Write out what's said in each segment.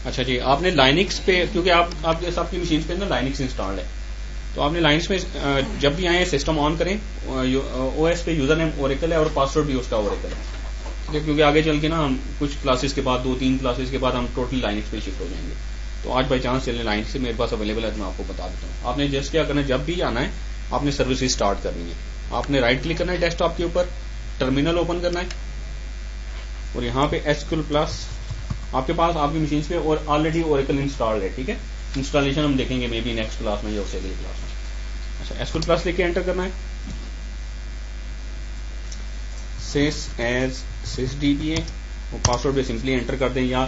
अच्छा जी, आपने लाइनिक्स पे, क्योंकि आपके आपकी मशीन पे ना लाइनिक्स इंस्टॉल्ड है, तो आपने लाइनिक्स में जब भी आए सिस्टम ऑन करें, ओएस पे यूजर नेम ओरेकल है और पासवर्ड भी उसका ओरेकल है, ठीक है, क्योंकि आगे चल के ना हम कुछ क्लासेस के बाद 2-3 क्लासेस के बाद हम टोटली लाइनिक्स पे शिफ्ट हो जाएंगे। तो आज बाई चांस चलने लाइनिक्स से मेरे पास अवेलेबल है, तो मैं आपको बता देता हूँ। आपने जस्ट क्या करना है, जब भी आना है आपने सर्विसेज स्टार्ट करनी है, आपने राइट क्लिक करना है डेस्कटॉप के ऊपर, टर्मिनल ओपन करना है और यहाँ पे एसक्यूएल प्लस आपके पास आपकी मशीन पे और ऑलरेडी ओरेकल इंस्टॉल्ड है, ठीक है। इंस्टॉलेशन हम देखेंगे मे बी नेक्स्ट क्लास में या उससे अगली क्लास में। अच्छा, एसक्यूएल प्लस लेके एंटर करना है, sys as sysdba और पासवर्ड पे सिंपली एंटर कर दें, या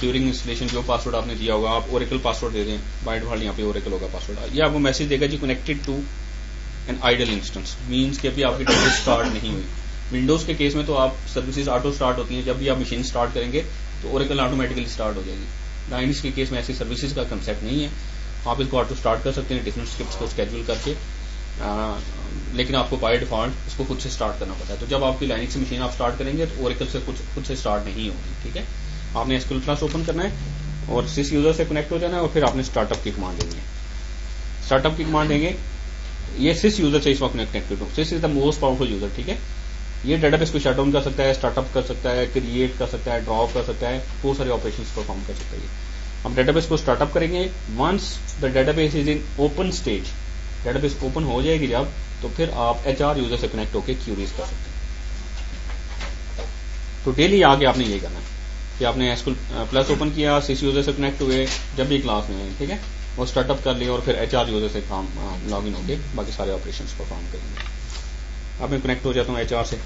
ड्यूरिंग इंस्टॉलेशन जो पासवर्ड आपने दिया होगा आप ओरेकल पासवर्ड दे दें, बाय डिफॉल्ट यहाँ पे ओरेकल होगा पासवर्ड। ये आपको मैसेज देगा जी connected to an idle instance, means कि अभी आपकी सर्विस स्टार्ट नहीं हुई। विंडोज के केस में तो आप सर्विसेज ऑटो स्टार्ट होती हैं, जब भी आप मशीन स्टार्ट करेंगे तो ओरेकल ऑटोमेटिकली स्टार्ट हो जाएगी। लाइनिक्स के केस में ऐसी सर्विसेज का कंसेप्ट नहीं है, आप इसको ऑटो स्टार्ट कर सकते हैं डिफरेंट स्क्रिप्ट्स को स्केड्यूल करके, लेकिन आपको बाय डिफॉल्ट इसको खुद से स्टार्ट करना पड़ता है। तो जब आपकी लाइनिक्स मशीन आप स्टार्ट करेंगे तो ओरेकल से खुद से स्टार्ट नहीं होगी, ठीक है। आपने एसक्यूएल क्लास ओपन करना है और सिस यूजर से कनेक्ट हो जाना है और फिर आपने स्टार्टअप की कमांड देनी है। स्टार्टअप की कमांड देंगे, ये सिस यूजर से इस वक्त कनेक्टेड हो, this is the most powerful user, ठीक है। ये डेटाबेस को शट डाउन कर सकता है, स्टार्टअप कर सकता है, क्रिएट कर सकता है, ड्रॉप कर सकता है, बहुत सारे ऑपरेशंस परफॉर्म कर सकता है। हम डेटाबेस को स्टार्टअप करेंगे, once the database is in open stage, database open हो जाएगी जब, तो फिर आप एचआर यूजर से कनेक्ट होकर क्यूरीज कर सकते हैं। तो डेली आगे आपने ये करना है कि आपने एसक्यूएल प्लस ओपन किया, सिस यूजर से कनेक्ट हुए जब भी क्लास में, ठीक है, वो स्टार्टअप कर लिया और फिर एचआर यूजर से काम लॉग इन होकर बाकी सारे ऑपरेशंस परफॉर्म करेंगे। अब मैं कनेक्ट हो जाता हूँ एचआर से।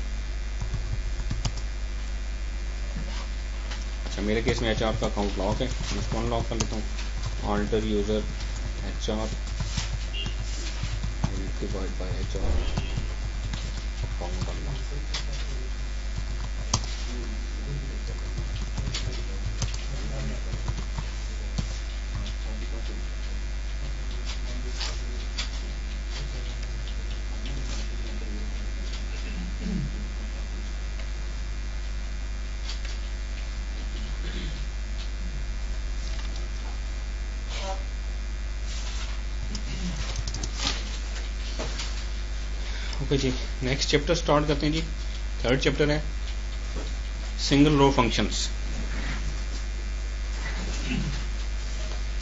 अच्छा, मेरे केस में एचआर का अकाउंट लॉक है, मैं इसको अनलॉक कर लेता हूँ। Alter user HR divide by HR account unlock. Okay जी, नेक्स्ट चैप्टर स्टार्ट करते हैं जी। थर्ड चैप्टर है सिंगल रो फंक्शंस।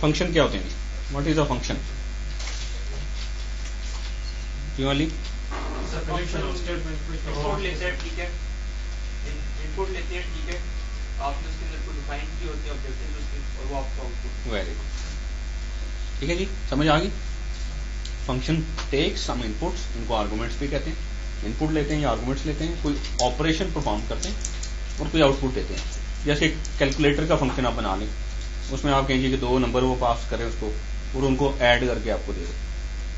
फंक्शन क्या होते हैं जी? What is a function? क्यों वाली इनपुट लेते हैं, ठीक है, इनपुट लेते हैं, ठीक है, आपने उसके अंदर को डिफाइन किए होते हैं ऑब्जेक्टिव्स उसके, और वो आपका आउटपुट। वेरी गुड, ठीक है जी, समझ आ गई। फंक्शन टेक्स सम इनपुट्स, इनको आर्गुमेंट्स भी कहते हैं। इनपुट लेते हैं या आर्गुमेंट्स लेते हैं, कोई ऑपरेशन परफॉर्म करते हैं और कोई आउटपुट देते हैं। जैसे कैलकुलेटर का फंक्शन आप बना लें, उसमें आप कहेंगे कि 2 नंबर वो पास करें उसको और उनको ऐड करके आपको दे दें,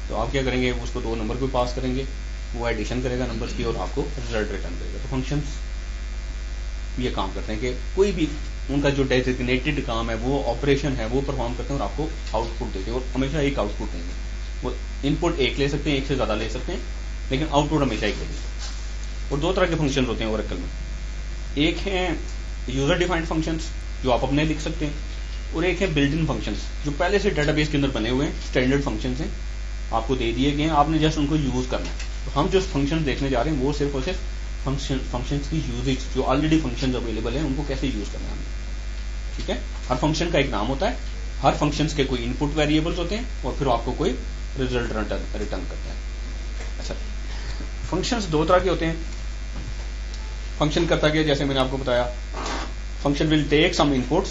तो आप क्या करेंगे, उसको 2 नंबर को पास करेंगे, वो एडिशन करेगा नंबर्स की और आपको रिजल्ट रिटर्न करेगा। तो फंक्शंस ये काम करते हैं कि कोई भी उनका जो डेजिग्नेटेड काम है, वो ऑपरेशन है, वो परफॉर्म करते हैं और आपको आउटपुट देते हैं, और हमेशा एक आउटपुट देंगे। वो इनपुट एक ले सकते हैं, एक से ज़्यादा ले सकते हैं, लेकिन आउटपुट हमेशा एक देंगे। और 2 तरह के फंक्शन होते हैं ओरेकल में, एक है यूजर डिफाइंड फंक्शंस जो आप अपने लिख सकते हैं, और एक है बिल्ट इन फंक्शंस जो पहले से डेटाबेस के अंदर बने हुए हैं, स्टैंडर्ड फंक्शंस हैं, आपको दे दिए गए हैं, आपने जस्ट उनको यूज करना है। तो हम जो फंक्शन देखने जा रहे हैं वो सिर्फ और सिर्फ फंक्शंस की यूजेज, जो ऑलरेडी फंक्शंस अवेलेबल हैं उनको कैसे यूज करना है हमें, ठीक है। हर फंक्शन का एक नाम होता है, हर फंक्शंस के कोई इनपुट वेरिएबल्स होते हैं और फिर आपको कोई रिजल्ट रिटर्न करता है। अच्छा, फंक्शंस 2 तरह के होते हैं। फंक्शन करता क्या, जैसे मैंने आपको बताया, function will take some inputs,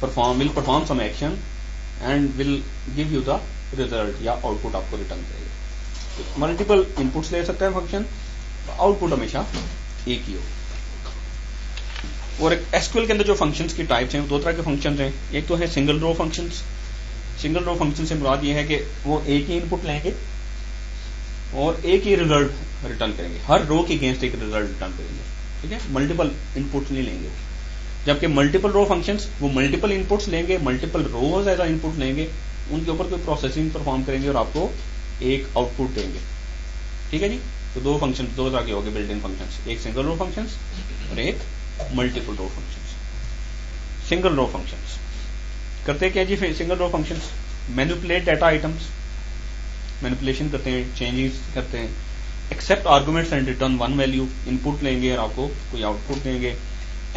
will perform some action and will give you the result या आउटपुट आपको रिटर्न करेगा। तो मल्टीपल इनपुट्स ले सकता है फंक्शन, आउटपुट हमेशा एक ही हो। और एसक्यूएल के अंदर जो फंक्शंस की टाइप्स हैं, 2 तरह के फंक्शंस हैं। एक तो है single row functions. Single row function से मुराद ये है कि वो एक ही इनपुट लेंगे और एक ही रिजल्ट रिटर्न करेंगे, हर रो के अगेंस्ट एक रिजल्ट रिटर्न करेंगे, ठीक है, मल्टीपल इनपुट्स नहीं लेंगे। जबकि मल्टीपल रो फंक्शंस वो मल्टीपल इनपुट्स लेंगे, मल्टीपल रोज एज इनपुट लेंगे, उनके ऊपर कोई प्रोसेसिंग परफॉर्म करेंगे और आपको एक आउटपुट देंगे, ठीक है जी। तो 2 फंक्शन 2 तरह के हो गए बिल्ट इन फंक्शंस, एक सिंगल रो फंक्शंस और एक multiple row functions. Single row functions करते क्या जी? Single row functions manipulate data items, manipulation करते हैं, चेंजेस करते हैं, accept arguments and return one value, input लेंगे और आपको कोई आउटपुट देंगे,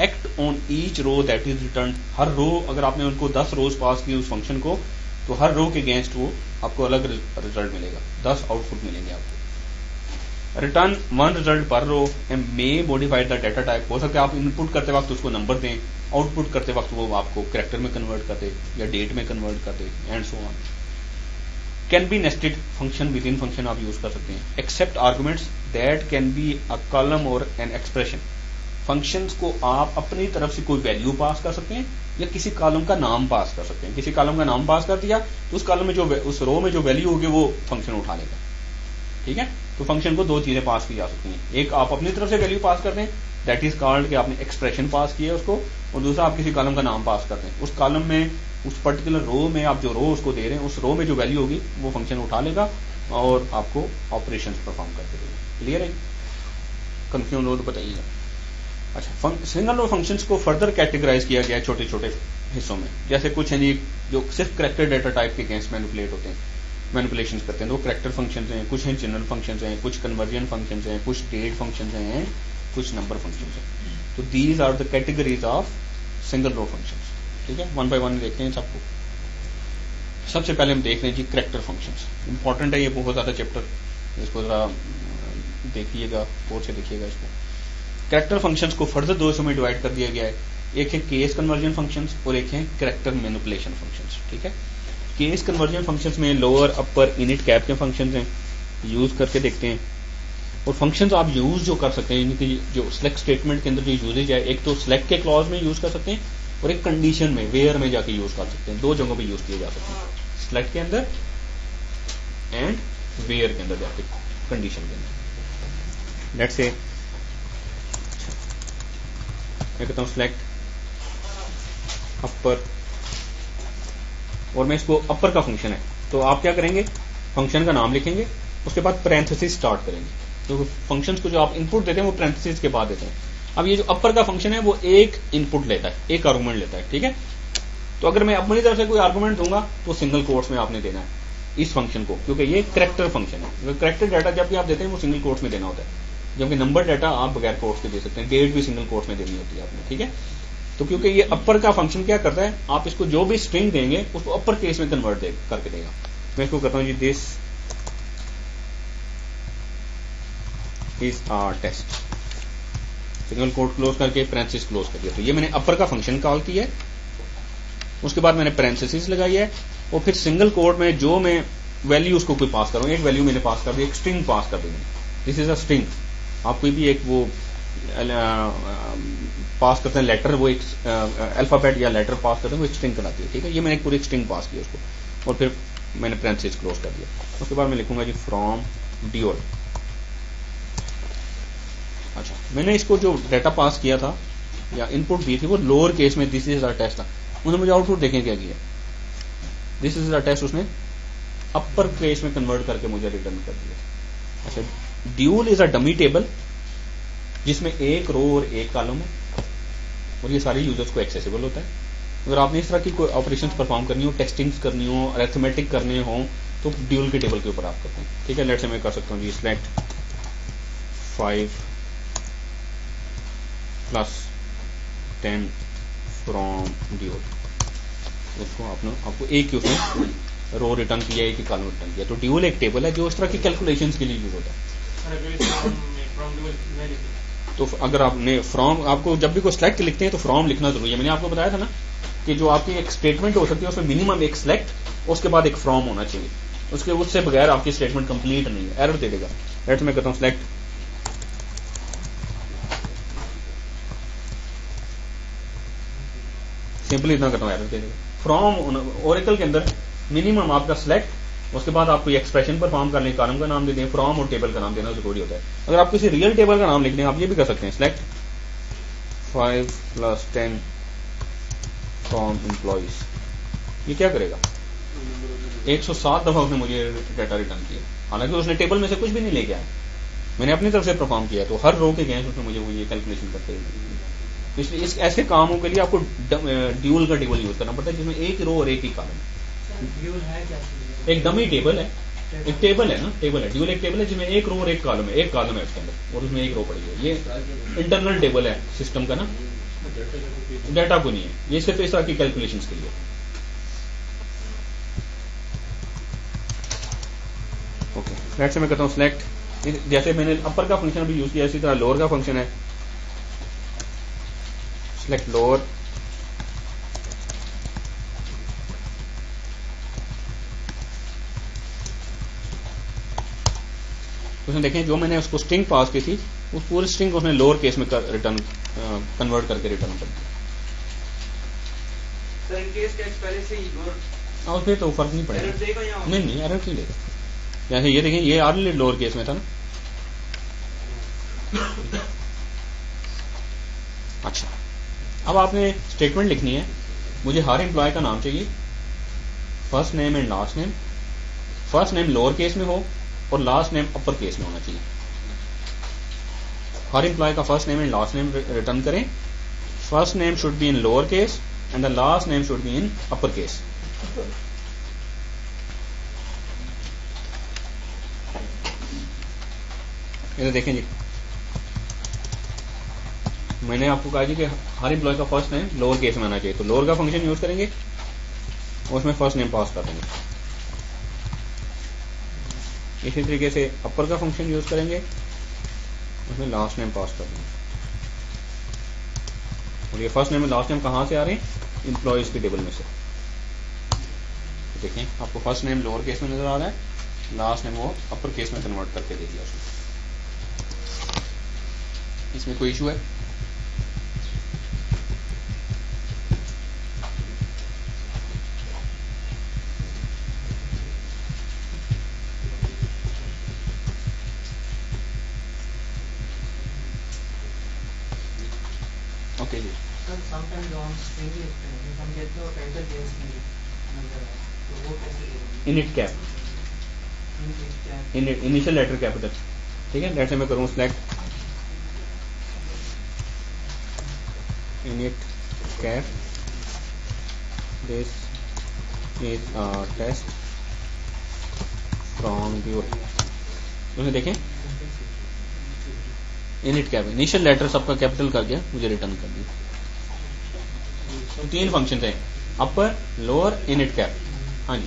act on each row that is return, हर रो अगर आपने उनको 10 रोज पास की उस फंक्शन को तो हर रो के अगेंस्ट वो आपको अलग रिजल्ट मिलेगा, 10 आउटपुट मिलेंगे आपको। रिटर्न वन रिजल्ट पर row and may modified the data type, हो सकता है आप इनपुट करते वक्त उसको नंबर दें, आउटपुट करते वक्त वो आपको कैरेक्टर में कन्वर्ट कर दे या डेट में कन्वर्ट कर दे and so on. Can be nested function within function आप यूज कर सकते हैं। Accept arguments that can be a column और एन एक्सप्रेशन, फंक्शंस को आप अपनी तरफ से कोई वैल्यू पास कर सकते हैं या किसी कॉलम का नाम पास कर सकते हैं। किसी कॉलम का नाम पास कर दिया तो उस कॉलम में जो उस रो में जो वैल्यू होगी वो फंक्शन उठा लेगा, ठीक है। तो फंक्शन को दो चीजें पास की जा सकती हैं, एक आप अपनी तरफ से वैल्यू पास कर दें, दैट इज कॉल्ड कि आपने एक्सप्रेशन पास किया उसको, और दूसरा आप किसी कॉलम का नाम पास कर दें। उस कॉलम में उस पर्टिकुलर रो में आप जो रो उसको दे रहे हैं उस रो में जो वैल्यू होगी वो फंक्शन उठा लेगा और आपको ऑपरेशंस परफॉर्म करके देगा। क्लियर है? कंफ्यूज हो तो बताइएगा। अच्छा, सिंगल रो फंक्शंस को फर्दर कैटेगराइज किया गया है छोटे छोटे हिस्सों में। जैसे कुछ हैं जी जो सिर्फ कैरेक्टर डाटा टाइप के अगेंस्ट मैनिपुलेट होते हैं, मैनिपुलेशन करते हैं, तो वो कैरेक्टर फंक्शंस हैं, कुछ हैं जनरल फंक्शंस हैं, कुछ कन्वर्जन फंक्शंस हैं, कुछ डेट फंक्शंस हैं, कुछ नंबर फंक्शंस हैं। तो these are the categories of single row functions. ठीक है, वन बाय वन देखते हैं सबको। सबसे पहले हम देख रहे हैं जी कैरेक्टर फंक्शंस। इंपॉर्टेंट है ये बहुत ज्यादा चैप्टर, इसको जरा देखिएगा, गौर से देखिएगा इसको। कैरेक्टर फंक्शंस को फर्दर दो हिस्सों में डिवाइड कर दिया गया है, एक है केस कन्वर्जन फंक्शंस और एक है कैरेक्टर मैनिपुलेशन फंक्शंस। ठीक है, केस कन्वर्जन फंक्शंस में लोअर अपर इनिट कैप के फंक्शंस हैं, यूज करके देखते हैं। और फंक्शंस आप यूज जो कर सकते हैं, इनकी जो सिलेक्ट स्टेटमेंट के अंदर जो यूजेज है, एक तो सिलेक्ट के क्लॉज में यूज कर सकते हैं और एक कंडीशन में वेयर में जाके यूज कर सकते हैं। दो जगहों पे यूज किए जा सकते हैं, सिलेक्ट के अंदर एंड वेयर के अंदर जाके, कंडीशन के अंदर। लेट्स से मैं कहता हूं सिलेक्ट अपर, और मैं इसको अपर का फंक्शन है तो आप क्या करेंगे, फंक्शन का नाम लिखेंगे, उसके बाद पैरेंथेसिस स्टार्ट करेंगे। तो फंक्शंस को जो आप इनपुट देते हैं वो पैरेंथेसिस के बाद देते हैं। अब ये जो अपर का फंक्शन है वो एक इनपुट लेता है, एक आर्गुमेंट लेता है। ठीक है, तो अगर मैं अपनी तरफ से कोई आर्गुमेंट दूंगा तो सिंगल कोट्स में आपने देना है इस फंक्शन को, क्योंकि ये कैरेक्टर फंक्शन है। कैरेक्टर डाटा जब भी आप देते हैं वो सिंगल कोट्स में देना होता है, जबकि नंबर डाटा आप बगैर कोट्स के दे सकते हैं, डेट भी सिंगल कोट्स में देनी होती है आपने। ठीक है, तो क्योंकि ये अपर का फंक्शन क्या करता है, आप इसको जो भी स्ट्रिंग देंगे उसको अपर केस में कन्वर्ट करके देगा। मैं इसको कहता हूं जी this is our test, single quote close करके पैरेंथेसिस क्लोज कर दिया। तो ये मैंने अपर का फंक्शन कॉल किया है, उसके बाद मैंने पैरेंथेसिस लगाई है, और फिर सिंगल कोट में जो मैं वैल्यू उसको कोई पास करूँ, एक वैल्यू मैंने पास कर दी, एक स्ट्रिंग पास कर दी। This is a string. आप कोई भी एक वो पास करते हैं लेटर, वो एक अल्फाबेट या लेटर पास करते हैं, वो एक स्ट्रिंग कराती है। ठीक है, ये मैंने एक पूरी स्ट्रिंग पास की उसको, और फिर मैंने पैरेंथेसिस क्लोज कर दिया। उसके बाद मैं लिखूंगा जी फ्रॉम ड्यूल। अच्छा, मैंने इसको जो डाटा पास किया था या इनपुट दी थी वो लोअर केस में दिस इज आवर टेस्ट था, उसने मुझे आउटपुट देखें क्या किया, दिस इज आवर टेस्ट उसने अपर केस में कन्वर्ट करके मुझे रिटर्न कर दिया। अच्छा, dual is a dummy table जिसमें एक रो और एक कॉलम है, और ये सारे यूजर्स को एक्सेसिबल होता है। अगर आपने इस तरह की कोई ऑपरेशंस परफॉर्म करनी हो, टेस्टिंग्स करनी हो, अरिथमेटिक करने हो, तो ड्यूल के टेबल के ऊपर आप करते हैं। ठीक है, लेट्स से मैं कर सकता हूँ जी सिलेक्ट 5 + 10 फ्रॉम ड्यूल। उसको आपको एक ही उसमें रो रिटर्न किया, एक ही कॉलम रिटर्न किया। तो ड्यूल एक टेबल है जो इस तरह की कैलकुलेशंस के लिए यूज होता है। तो अगर आपने फ्रॉम, आपको जब भी कोई सिलेक्ट लिखते हैं तो फ्रॉम लिखना जरूरी है। मैंने आपको बताया था ना कि जो आपकी एक स्टेटमेंट हो सकती है उसमें मिनिमम एक सिलेक्ट, उसके बाद एक फ्रॉम होना चाहिए, उससे बगैर आपकी स्टेटमेंट कंप्लीट नहीं है, एरर दे देगा। लेट्स मैं कहता हूं सिलेक्ट सिंपली इतना करता हूं, एरर दे देगा। फ्रॉम ओरेकल के अंदर मिनिमम आपका सिलेक्ट, उसके बाद आप कोई एक्सप्रेशन परफॉर्म कर लें, कॉलम का नाम दे दें, फ्रॉम और टेबल का नाम देना जरूरी होता है। अगर आप किसी रियल टेबल का नाम लिखते हैं आप ये भी कर सकते हैं, सिलेक्ट 5 + 10 फ्रॉम एम्प्लॉइज। ये क्या करेगा, 107 दफा उसने मुझे डाटा रिटर्न किया, हालांकि उसने टेबल में से कुछ भी नहीं लेके आया, मैंने अपनी तरफ से परफॉर्म किया। तो हर रो के अगेंस्ट उसने मुझे वो ये कैलकुलेशन करते इसलिए इस ऐसे कामों के लिए आपको ड्यूल का टेबल यूज करना पड़ता है जिसमें एक रो और एक ही कॉलम। ड्यूल है क्या? एक डमी टेबल है, एक टेबल है ना, टेबल है, ड्यूल एक टेबल है जिसमें एक रो और एक कॉलम है, एक कॉलम है उसके अंदर और उसमें एक रो पड़ी है। ये इंटरनल टेबल है सिस्टम का ना, डाटा को नहीं है, ये सिर्फ इस तरह की कैलकुलेशंस के लिए। ओके, लेट्स से मैं कहता हूँ सिलेक्ट, जैसे मैंने अपर का फंक्शन अभी यूज किया इसी तरह लोअर का फंक्शन है, सिलेक्ट लोअर, उसमें देखें जो मैंने उसको स्ट्रिंग पास की थी उस पूरी स्ट्रिंग को उसने लोअर केस में रिटर्न कन्वर्ट करके रिटर्न कर दिया। सर इन केस टेक्स्ट पहले से ही लोअर और फिर तो फर्क नहीं पड़ेगा, एरर देगा या नहीं एरर क्यों देगा। जैसे ये देखें ये ऑलरेडी लोअर केस में था ना। अच्छा, अब आपने स्टेटमेंट लिखनी है, मुझे हर एम्प्लॉय का नाम चाहिए, first name and last name, first name lower case में हो और लास्ट नेम अपर केस में होना चाहिए। हर एम्प्लॉय का first name and last name return करें, first name should be in lower case and the last name should be in upper case. ये देखें जी, मैंने आपको कहा जी कि हर एम्प्लॉय का फर्स्ट नेम लोअर केस में आना चाहिए, तो लोअर का फंक्शन यूज करेंगे और उसमें फर्स्ट नेम पास कर देंगे। इसी तरीके से अपर का फंक्शन यूज करेंगे, उसमें लास्ट नेम पास कर देंगे। और ये फर्स्ट नेम और लास्ट नेम कहाँ से आ रहे हैं? एम्प्लॉयज के टेबल में से। देखें आपको फर्स्ट नेम लोअर केस में नजर आ रहा है, लास्ट नेम वो अपर केस में कन्वर्ट करके दे दिया उसने। इसमें कोई इशू है? ओके जी, सर समटाइम्स जो हम स्ट्रिंग लिखते हैं हम कहते हैं टाइटल केस में नजर आए तो वो कैसे करेंगे? Initcap, initial letter capital, ठीक है। लेट से मैं करूँ select initcap, this is a test from dual. उसमें देखें इनिट कैप, इनिशियल लेटर सबका कैपिटल कर दिया, मुझे रिटर्न कर दिया। तो तीन फंक्शन थे, अपर लोअर इनिट कैप। हाँ जी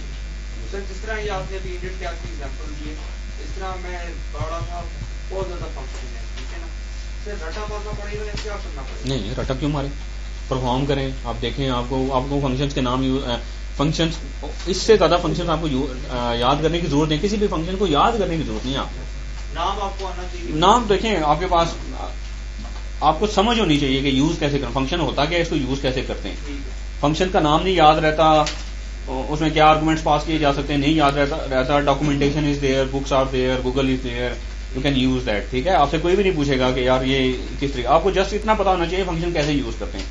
सर जिस तरह ये आपने अभी एडिट कैप की एग्जांपल दी है, इस तरह मैं बड़ा था बहुत ज्यादा फंक्शन है, ठीक है ना सर, रटा मारना पड़ेगा या क्या करना पड़ेगा? नहीं, रटा क्यों मारे, परफॉर्म करें। आप देखें आपको फंक्शंस के नाम फंक्शंस, इससे ज्यादा फंक्शंस आपको याद करने की जरूरत नहीं, किसी भी फंक्शन को याद करने की जरूरत नहीं है आपको। नाम आपको आना चाहिए, नाम देखें आपके पास, आपको समझ होनी चाहिए कि यूज कैसे करें, फंक्शन होता क्या है, इसको यूज कैसे करते हैं। ठीक है। फंक्शन का नाम नहीं याद रहता, उसमें क्या आर्गुमेंट्स पास किए जा सकते हैं नहीं याद रहता, documentation is there, books are there, Google is there, you can use that, ठीक है। आपसे कोई भी नहीं पूछेगा कि यार ये किस तरीके, आपको जस्ट इतना पता होना चाहिए फंक्शन कैसे यूज करते हैं।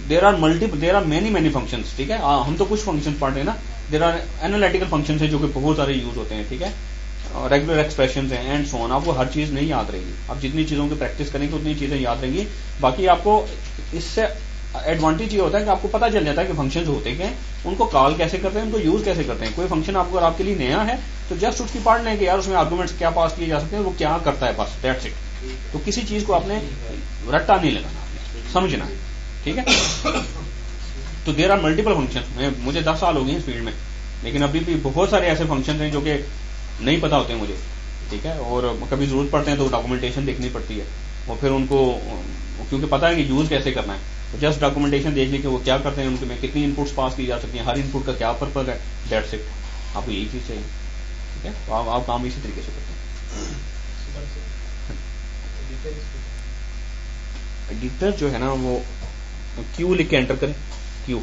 देर आर मेनी फंक्शंस, ठीक है। हम तो कुछ फंक्शन पढ़ रहे हैं ना, देर आर एनालिटिकल फंक्शन है जो कि बहुत सारे यूज होते हैं, ठीक है। रेगुलर एक्सप्रेशन है एंड सो ऑन। आपको हर चीज नहीं याद रहेगी, आप जितनी चीजों की प्रैक्टिस करेंगे उतनी चीजें याद रहेंगी। बाकी आपको इससे एडवांटेज ये होता है कि आपको पता चल जाता है कि फंक्शंस होते क्या हैं, उनको कॉल कैसे करते हैं, उनको यूज कैसे करते हैं। कोई फंक्शन आपको अगर आपके लिए नया है तो जस्ट उसकी पढ़ लें कि यार उसमें आर्गुमेंट्स क्या पास किए जा सकते हैं, वो क्या करता है, बस दैट्स इट। तो किसी चीज को आपने रट्टा नहीं लगाना, आपने समझना है, ठीक है। तो देयर आर मल्टीपल फंक्शन, मुझे 10 साल हो गए इस फील्ड में, लेकिन अभी भी बहुत सारे ऐसे फंक्शन हैं जो कि नहीं पता होते हैं मुझे, ठीक है। और कभी जरूरत पड़ते हैं तो डॉक्यूमेंटेशन देखनी पड़ती है, और फिर उनको क्योंकि पता है कि यूज कैसे करना है, तो जस्ट डॉक्यूमेंटेशन देख ली कि वो क्या करते हैं, उनके में कितनी इनपुट्स पास की जा सकती हैं, हर इनपुट का क्या पर्पज है, दैट्स इट। आपको यही चीज चाहिए, ठीक है। तो आप काम इसी तरीके से करते हैं। एडिटर जो है ना वो क्यू लिख के एंटर करें, क्यू।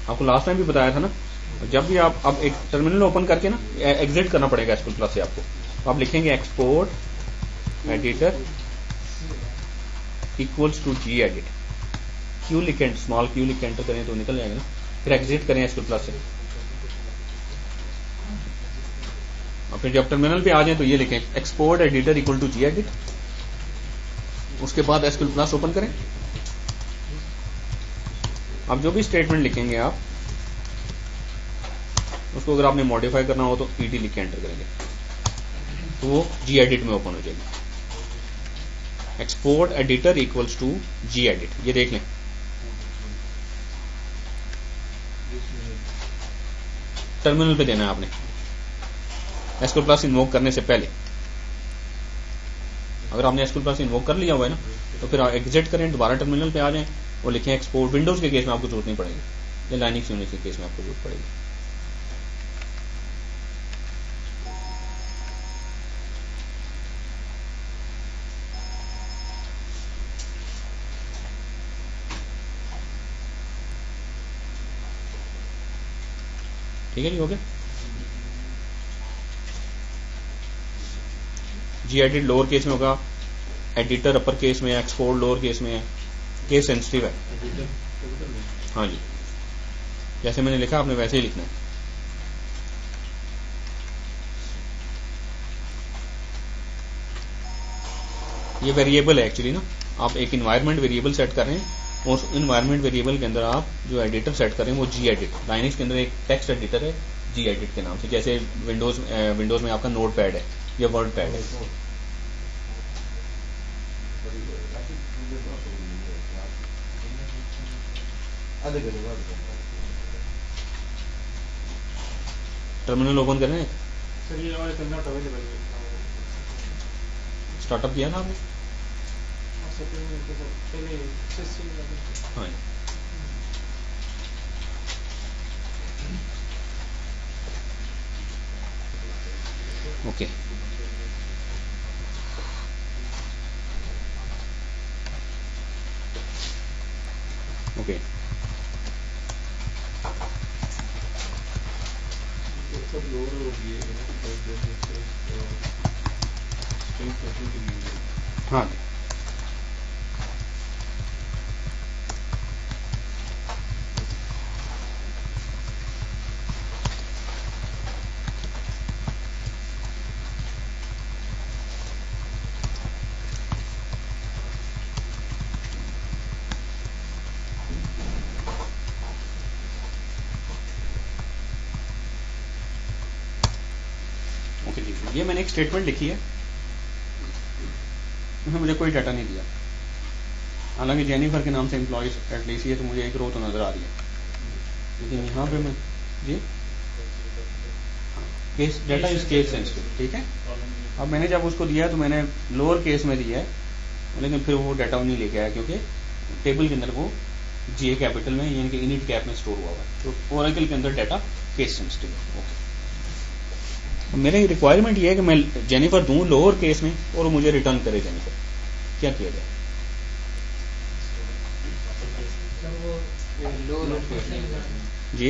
आपको लास्ट टाइम भी बताया था ना, जब भी आप अब एक टर्मिनल ओपन करके ना एग्जिट करना पड़ेगा एसक्यूएल प्लस से आपको, तो आप लिखेंगे export editor equals to G edit, Q लिख के स्मॉल क्यू लिख के एंटर करें तो निकल जाएगा ना। फिर एग्जिट करें एसक्यूएल प्लस से, और फिर जब टर्मिनल पे आ जाए तो ये लिखें export editor equal to G edit, उसके बाद SQL प्लस ओपन करें। अब जो भी स्टेटमेंट लिखेंगे आप उसको अगर आपने मॉडिफाई करना हो तो ED लिख के एंटर करेंगे तो वो gedit में ओपन हो जाएगी। Export editor equals to gedit, ये देख लें। टर्मिनल पे देना है आपने SQL प्लस इन्वोक करने से पहले। अगर आपने SQL प्लस इन्वोक कर लिया हुआ है ना तो फिर एग्जिट करें, दोबारा टर्मिनल पे आ जाएं और लिखें एक्सपोर्ट। विंडोज के केस में आपको जरूरत नहीं पड़ेगी, या लाइनक्स यूनिक्स के केस में आपको जरूरत पड़ेगी। ठीक है जी, हो गया। gedit लोअर केस में होगा, एडिटर अपर केस में है, एक्सपोर्ट लोअर केस में है, केस सेंसिटिव है। हाँ जी, जैसे मैंने लिखा आपने वैसे ही लिखना है। ये वेरिएबल है एक्चुअली ना, आप एक इन्वायरमेंट वेरिएबल सेट कर रहे हैं और उस इन्वायरमेंट वेरिएबल के अंदर आप जो एडिटर सेट कर रहे हैं वो gedit। लाइनक्स के अंदर एक टेक्स्ट एडिटर है gedit के नाम से, जैसे विंडोज में आपका नोट पैड है या वर्ड पैड है। टर्मिनल ओपन करें। सर ये और नॉट अवेलेबल है। स्टार्टअप किया ना आपने? पहले हाँ, ओके। ओके, हाँ ओके जी। ये मैंने एक स्टेटमेंट लिखी है, उसमें मुझे कोई डाटा नहीं दिया। हालांकि जेनिफर के नाम से एम्प्लॉयज एटलीस्ट ये तो मुझे एक रो तो नजर आ रही है, लेकिन यहाँ पे मैं जी case data is case sensitive. ठीक है, अब मैंने जब उसको दिया तो मैंने लोअर केस में दिया है, लेकिन फिर वो डाटा नहीं लेके आया क्योंकि टेबल के अंदर वो GA कैपिटल में यानी कि इनिट कैप में स्टोर हुआ हुआ है, तो ओरेकल के अंदर डाटा केस सेंसिटिव है। ओके, मेरी रिक्वायरमेंट ये है कि मैं जेनिफर दूं लोअर केस में और वो मुझे रिटर्न करे जेनिफर। क्या किया जाए? जी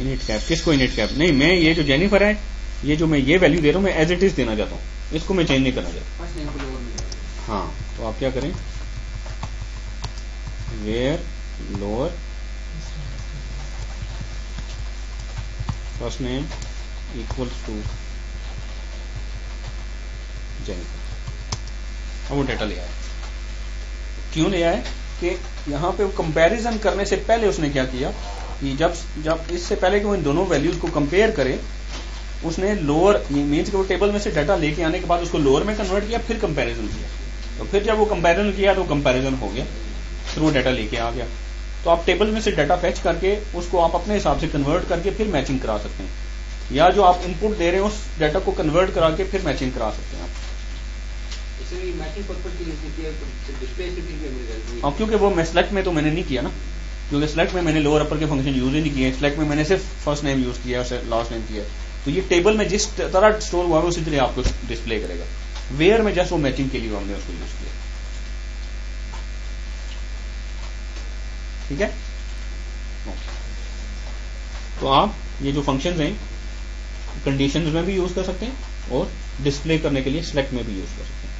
इनिट कैप, किसको इनिट कैप? नहीं, मैं ये जो जेनिफर है, ये जो मैं ये वैल्यू दे रहा हूँ मैं एज इट इज देना चाहता हूँ, इसको मैं चेंज नहीं करना चाहता। हाँ, तो आप क्या करें, where lower first name equals to Jennifer. अब वो डाटा ले आया। क्यों ले आया? कि यहाँ पे कंपैरिजन करने से पहले उसने क्या किया कि जब इससे पहले कि वो इन दोनों वैल्यूज को कंपेयर करे, उसने लोअर मीन्स कि वो टेबल में से डाटा लेके आने के बाद उसको लोअर में कन्वर्ट किया, फिर कंपैरिजन किया। तो फिर जब वो कंपैरिजन किया तो कंपैरिजन हो गया, फिर वो डाटा लेके आ गया। तो आप टेबल में से डाटा फैच करके उसको आप अपने हिसाब से कन्वर्ट करके फिर मैचिंग करा सकते हैं, या जो आप इनपुट दे रहे हैं उस डाटा को कन्वर्ट करा के फिर मैचिंग करा सकते हैं आप। क्योंकि वो मैं सिलेक्ट में तो मैंने नहीं किया ना, क्योंकि सिलेक्ट में मैंने लोअर अपर के फंक्शन यूज ही नहीं किए। सिलेक्ट में मैंने सिर्फ फर्स्ट नेम यूज किया, लास्ट नेम किया। तो ये टेबल में जिस तरह स्टोर हुआ है उसी तरह आपको डिस्प्ले करेगा। वेयर में जस्ट वो मैचिंग के लिए हमने उसको यूज किया। ठीक है, तो आप ये जो फंक्शंस हैं कंडीशंस में भी यूज कर सकते हैं और डिस्प्ले करने के लिए सिलेक्ट में भी यूज कर सकते हैं।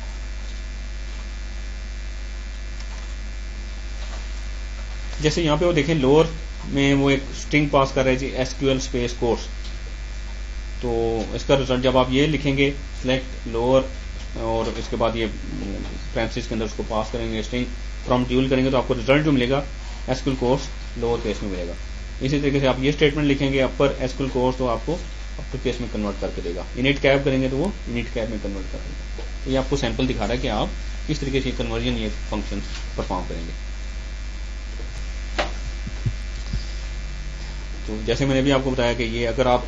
जैसे यहाँ पे वो देखें लोअर में वो एक स्ट्रिंग पास कर रहे हैं जी, SQL स्पेस कोर्स। तो इसका रिजल्ट जब आप ये लिखेंगे सिलेक्ट लोअर और इसके बाद ये पैरेंथेसिस के अंदर उसको पास करेंगे, स्ट्रिंग फ्रॉम ड्यूल करेंगे, तो आपको रिजल्ट जो मिलेगा एसक्यूएल कोर्स लोअर केस में मिलेगा। इसी तरीके से आप ये स्टेटमेंट लिखेंगे अपर एसक्यूएल कोर्स, तो आपको अपर केस में कन्वर्ट करके देगा। इनिट कैप करेंगे तो वो इनिट कैप में कन्वर्ट कर देगा। तो ये आपको सैंपल दिखा रहा है कि आप किस तरीके से कन्वर्जन ये फंक्शन परफॉर्म करेंगे। तो जैसे मैंने भी आपको बताया कि ये अगर आप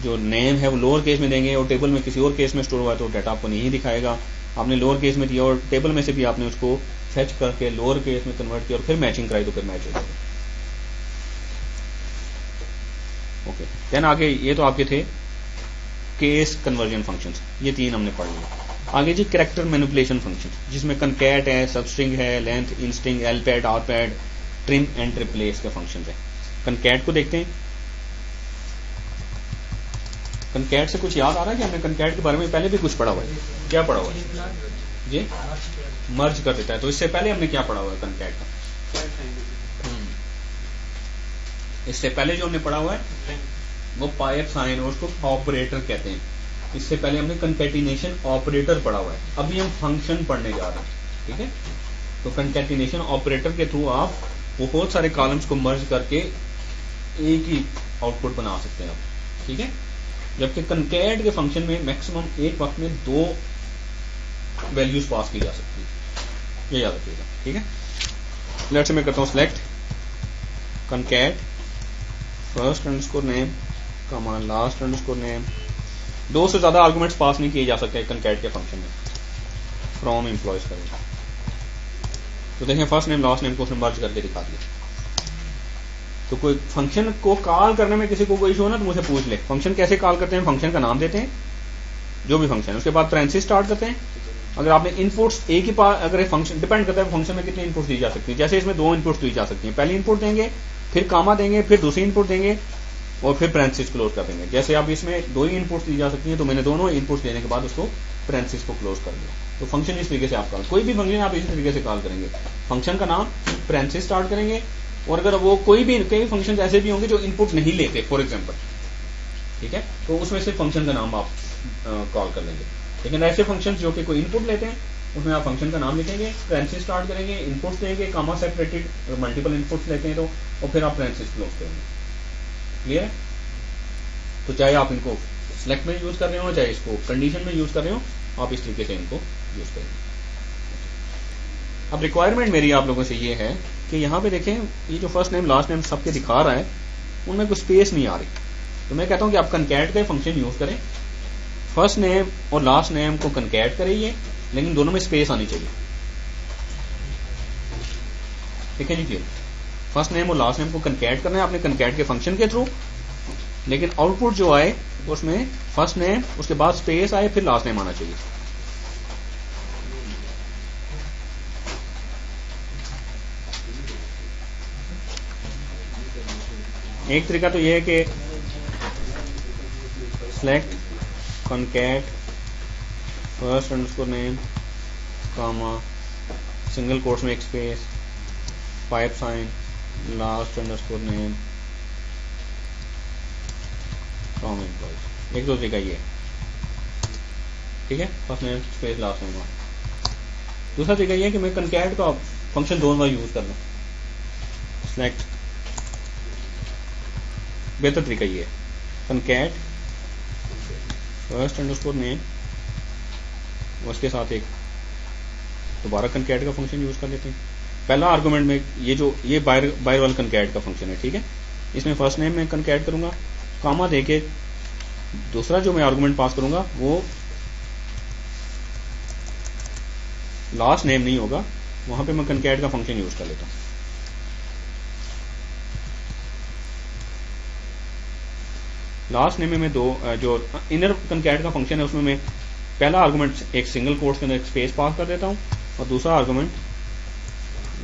जो नेम है वो लोअर केस में देंगे और टेबल में किसी और केस में स्टोर हुआ है तो डाटा आपको नहीं दिखाएगा। आपने लोअर केस में दिया और टेबल में से भी आपने उसको फेच करके लोअर केस में कन्वर्ट किया और फिर मैचिंग कराई तो फिर मैच हो जाएगा। ओके, देन आगे ये तो आपके थे केस कन्वर्जन फंक्शंस, ये 3 हमने पढ़ लिया। आगे जी कैरेक्टर मैनिपुलेशन फंक्शन, जिसमें कनकैट है, सबस्ट्रिंग है, लेंथ, इंस्ट्रिंग, एलपैड, आरपैड, ट्रिम एंड रिप्लेस के फंक्शंस है। कनकैट को देखते हैं। कनकैट से कुछ याद आ रहा है कि हमने कनकैट के बारे में पहले भी कुछ पढ़ा हुआ है? क्या पढ़ा हुआ है जी? मर्ज कर देता है। तो इससे पहले हमने क्या पढ़ा हुआ है कनकैट का? इससे पहले जो हमने पढ़ा हुआ है वो पाइप साइन और उसको ऑपरेटर कहते हैं। इससे पहले हमने कंकैटिनेशन ऑपरेटर पढ़ा हुआ है। अभी हम फंक्शन पढ़ने जा रहे हैं, ठीक है? तो कंकैटिनेशन ऑपरेटर के थ्रू आप बहुत सारे कॉलम्स को मर्ज करके एक ही आउटपुट बना सकते हैं आप, ठीक है? जबकि कंकैट के फंक्शन में मैक्सिमम एक वक्त में 2 वैल्यूज पास की जा सकती है, ये याद रखिएगा, ठीक है? लेट्स मैं करता हूं select concat first underscore name comma last underscore name. 2 से ज्यादा आर्गुमेंट्स पास नहीं किए जा सकते कंकैट के फंक्शन में। फ्रॉम एम्प्लॉयज करेंगे तो देखें फर्स्ट नेम लास्ट नेम को उसने मर्ज करके दिखा दिया। तो कोई फंक्शन को कॉल करने में किसी को कोई इशू हो ना तो मुझे पूछ ले, फंक्शन कैसे कॉल करते हैं? फंक्शन का नाम देते हैं जो भी फंक्शन है, उसके बाद पैरेंथेसिस स्टार्ट करते हैं। अगर आपने इनपुट्स एक ही पास, अगर फंक्शन डिपेंड करता है फंक्शन में कितनी इनपुट्स दी जा सकती है। जैसे इसमें 2 इनपुट्स दी जा सकती हैं, पहली इनपुट देंगे, फिर कामा देंगे, फिर दूसरी इनपुट देंगे और फिर पैरेंथेसिस क्लोज कर देंगे। जैसे अब इसमें 2 ही इनपुट्स दी जा सकती हैं, तो मैंने दोनों इनपुट्स देने के बाद उसको पैरेंथेसिस को क्लोज कर दिया। तो फंक्शन इस तरीके से आप कॉल, कोई भी फंक्शन आप इसी तरीके से कॉल करेंगे। फंक्शन का नाम पैरेंथेसिस स्टार्ट करेंगे और अगर वो कोई फंक्शन ऐसे भी होंगे जो इनपुट नहीं लेते फॉर एग्जाम्पल, ठीक है, तो उसमें से फंक्शन का नाम आप कॉल कर लेंगे। लेकिन ऐसे फंक्शन जो कि कोई इनपुट लेते हैं उसमें आप फंक्शन का नाम लिखेंगे, पैरेंथेसिस स्टार्ट करेंगे, इनपुट्स देंगे, कामा सेपरेटेड मल्टीपल इनपुट्स लेते हैं तो, और फिर आप पैरेंथेसिस क्लोज करेंगे। क्लियर है? तो चाहे आप इनको सिलेक्ट में यूज कर रहे हो चाहे इसको कंडीशन में यूज कर रहे हो, आप इस तरीके से इनको यूज करेंगे। अब रिक्वायरमेंट मेरी आप लोगों से ये है कि यहाँ पे देखें ये जो फर्स्ट नेम लास्ट नेम सबके दिखा रहा है उनमें कुछ स्पेस नहीं आ रही। तो मैं कहता हूँ कि आप कनकैट का फंक्शन यूज करें, फर्स्ट नेम और लास्ट नेम को कनकैट करिए, लेकिन दोनों में स्पेस आनी चाहिए। ठीक है जी? फर्स्ट नेम और लास्ट नेम को कनकैट करना है आपने कनकैट के फंक्शन के थ्रू, लेकिन आउटपुट जो आए उसमें फर्स्ट नेम उसके बाद स्पेस आए फिर लास्ट नेम आना चाहिए। एक तरीका तो यह है कि select concat first underscore name comma single quotes में एक space pipe sign last underscore name from employees. एक दो तरीका ये, ठीक है, first name space last name. दूसरा तरीका ये है कि मैं कॉन्कैट का फंक्शन 2 बार यूज कर लूं। सिलेक्ट बेहतर तरीका ये है कॉन्कैट फर्स्ट अंडरस्कोर नेम, उसके साथ एक दोबारा कॉन्कैट का फंक्शन यूज कर लेते हैं। पहला आर्गुमेंट में ये बायर वाला कॉन्कैट का फंक्शन है, ठीक है, इसमें फर्स्ट नेम में कॉन्कैट करूंगा, कामा देके दूसरा जो मैं आर्गुमेंट पास करूंगा वो लास्ट नेम नहीं होगा, वहां पे मैं कॉन्कैट का फंक्शन यूज कर लेता हूं। लास्ट नेम में मैं जो इनर कॉन्कैट का फंक्शन है उसमें मैं पहला आर्गुमेंट एक सिंगल कोट्स के अंदर एक स्पेस पास कर देता हूं और दूसरा आर्गुमेंट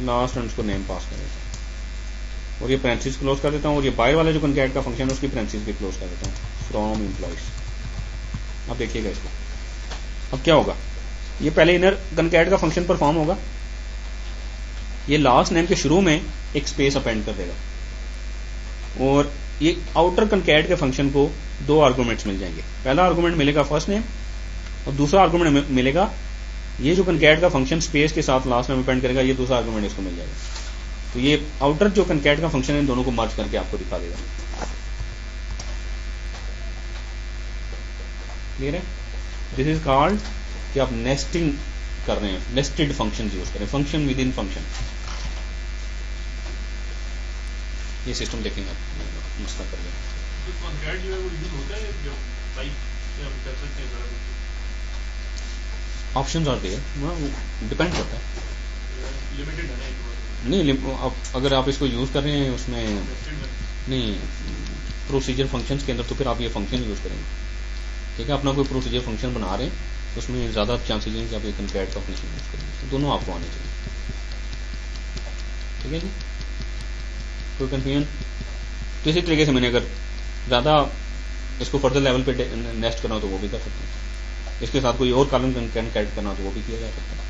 लास्ट अंडरस्कोर नेम पास कर देता हूं और ये पैरेंथेसिस क्लोज कर देता हूं और ये बाहर वाला जो कॉन्कैट का फंक्शन है उसकी पैरेंथेसिस भी क्लोज कर देता हूं फ्रॉम एम्प्लॉयज। अब देखिएगा इसको, अब क्या होगा, ये पहले इनर कॉन्कैट का फंक्शन परफॉर्म होगा, ये लास्ट नेम के शुरू में एक स्पेस अपेंड कर देगा और ये आउटर कॉन्कैट के फंक्शन को 2 आर्गुमेंट्स मिल जाएंगे। पहला आर्गुमेंट मिलेगा फर्स्ट नेम और दूसरा आर्गूमेंट मिलेगा, ये जो कनकैट का फंक्शन स्पेस के साथ लास्ट में डिपेंड करेगा, ये दूसरा आर्गूमेंट इसको मिल जाएगा। तो ये आउटर जो कनकैट का फंक्शन है इन दोनों को मर्ज करके आपको दिखा देगा। क्लियर है? दिस इज कॉल्ड कि आप नेस्टिंग कर रहे हैं, नेस्टेड फंक्शन यूज करें, फंक्शन विद इन फंक्शन। ये सिस्टम देखेंगे आप मसला कर लें। ऑप्शंस आर देयर, डिपेंड करता है। नहीं अगर आप इसको यूज कर रहे हैं उसमें नहीं प्रोसीजर फंक्शंस के अंदर, तो फिर आप ये फंक्शन यूज करेंगे। ठीक है, अपना कोई प्रोसीजर फंक्शन बना रहे हैं तो उसमें ज्यादा चांसेस हैं कि आप एक कनकैट का फंक्शन यूज करेंगे। तो दोनों आपको आने चाहिए। ठीक है जी, कोई कंफ्यूजन? तो इसी तरीके से मैंने अगर ज्यादा इसको फर्दर लेवल पे नेस्ट करना हो तो वो भी कर सकते हैं। इसके साथ कोई और कॉलम कनकैट करना हो तो वो भी किया जा सकता है।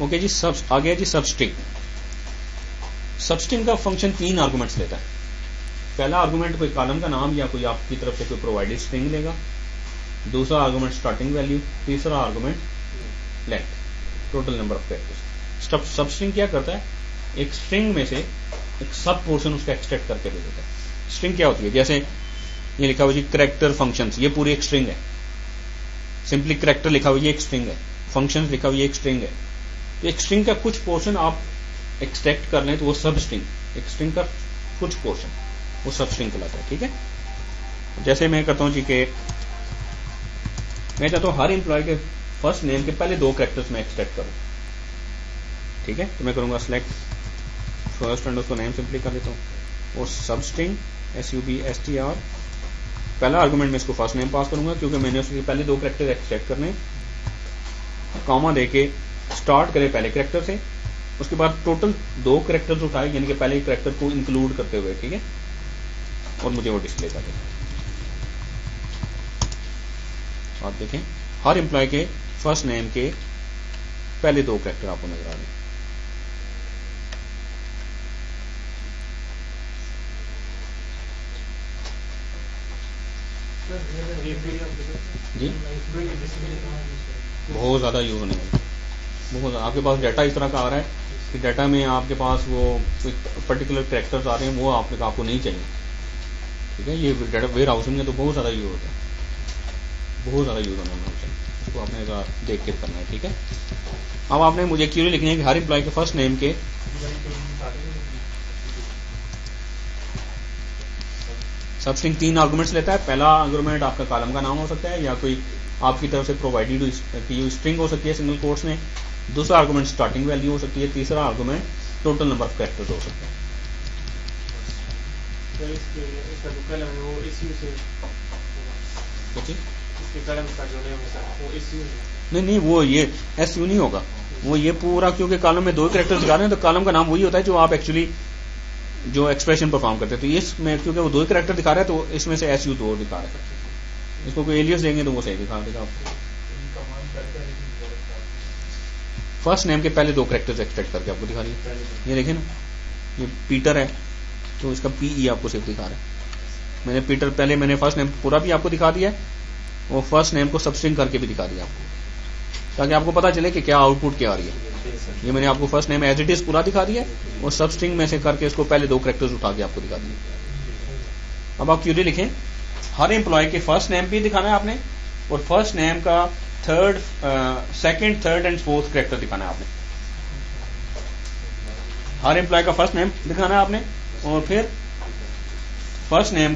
ओके जी, सब आ गया जी सबस्ट्रिंग। सबस्ट्रिंग का फंक्शन 3 आर्गुमेंट्स लेता है। पहला आर्गुमेंट कोई कॉलम का नाम या कोई आपकी तरफ से कोई प्रोवाइडेड स्ट्रिंग लेगा, दूसरा आर्गुमेंट स्टार्टिंग वैल्यू, तीसरा argument length, total number of characters. Substring क्या करता है, एक स्ट्रिंग में से एक सब पोर्शन उसका एक्सट्रैक्ट करके दे देता है। स्ट्रिंग क्या होती है, जैसे ये लिखा हुआ जी कैरेक्टर फंक्शंस, ये पूरी एक स्ट्रिंग है। सिंपली कैरेक्टर लिखा हुआ ये एक स्ट्रिंग है, फंक्शंस लिखा हुआ ये एक स्ट्रिंग है। तो एक स्ट्रिंग का कुछ पोर्शन आप एक्सट्रैक्ट कर लें तो वो सब स्ट्रिंग, एक स्ट्रिंग का कुछ पोर्शन वो सब स्ट्रिंग कहलाता है। ठीक है, जैसे मैं करता हूं जी के मैं चाहता हूं हर एम्प्लॉय के फर्स्ट नेम के पहले 2 कैरेक्टर्स में एक्सट्रैक्ट करूं। ठीक है, तो मैं करूंगा सिलेक्ट फर्स्ट एंड उसको नेम सिंपली कर देता हूं और सब स्ट्रिंग SUBSTR। पहला आर्गुमेंट में इसको फर्स्ट नेम पास करूंगा क्योंकि मैंने उसके पहले 2 कैरेक्टर एक्सट्रैक्ट करने, कॉमा देके स्टार्ट करे पहले कैरेक्टर से, उसके बाद टोटल 2 कैरेक्टर्स उठाए यानी कि पहले कैरेक्टर को इंक्लूड करते हुए। ठीक है, और मुझे वो डिस्प्ले कर दें। आप देखें हर एम्प्लॉय के फर्स्ट नेम के पहले 2 कैरेक्टर आपको नजर आ रहे हैं। जी बहुत ज्यादा यूज होने वाला, बहुत ज्यादा। आपके पास डाटा इस तरह का आ रहा है कि डाटा में आपके पास वो पर्टिकुलर कैरेक्टर्स आ रहे हैं, वो आपको नहीं चाहिए। ठीक है, ये डाटा वेयर हाउसिंग में तो बहुत ज्यादा यूज होता है, बहुत ज्यादा यूज होना है, इसको आपने देख के करना है। ठीक है, अब आपने मुझे क्यूरी लिखनी है कि हर एम्प्लॉय के फर्स्ट नेम के सबस्ट्रिंग 3 आर्गुमेंट्स लेता है। पहला आर्गुमेंट आपका कॉलम का नाम हो सकता है या कोई आपकी तरफ से प्रोवाइडेड की स्ट्रिंग हो सकती है सिंगल कोट्स में, दूसरा आर्गुमेंट स्टार्टिंग वैल्यू हो सकती है, तीसरा argument total number of characters हो सकते हैं। नहीं वो ये SU नहीं होगा, वो ये पूरा, क्योंकि कॉलम में 2 कैरेक्टर्स दिखा रहे हैं तो कॉलम का नाम वही होता है जो आप एक्चुअली जो एक्सप्रेशन परफॉर्म करते हैं। तो इसमें क्योंकि वो 2 कैरेक्टर दिखा रहा है तो इसमें से SU 2 दिखा रहा है। इसको कोई एलियस देंगे तो वो सही दिखा देगा आपको। फर्स्ट नेम के पहले 2 कैरेक्टर्स एक्सट्रैक्ट करके आपको दिखा रही है। ये देखें ना, ये पीटर है तो इसका PE आपको सिर्फ दिखा रहा है। मैंने पीटर पहले मैंने फर्स्ट नेम पूरा भी आपको दिखा दिया है और फर्स्ट नेम को सबस्ट्रिंग करके भी दिखा दिया आपको, ताकि आपको पता चले कि क्या आउटपुट क्या आ रही है। ये मैंने आपको first name as it is पूरा दिखा दिया और सबस्ट्रिंग में से करके इसको पहले 2 कैरेक्टर्स उठा के आपको दिखा दिया। अब आप क्यूरी लिखें, हर एम्प्लॉय के फर्स्ट नेम भी दिखाना है आपने और फर्स्ट नेम का second, third and fourth character दिखाना है आपने। हर एम्प्लॉय का फर्स्ट नेम दिखाना है आपने और फिर फर्स्ट नेम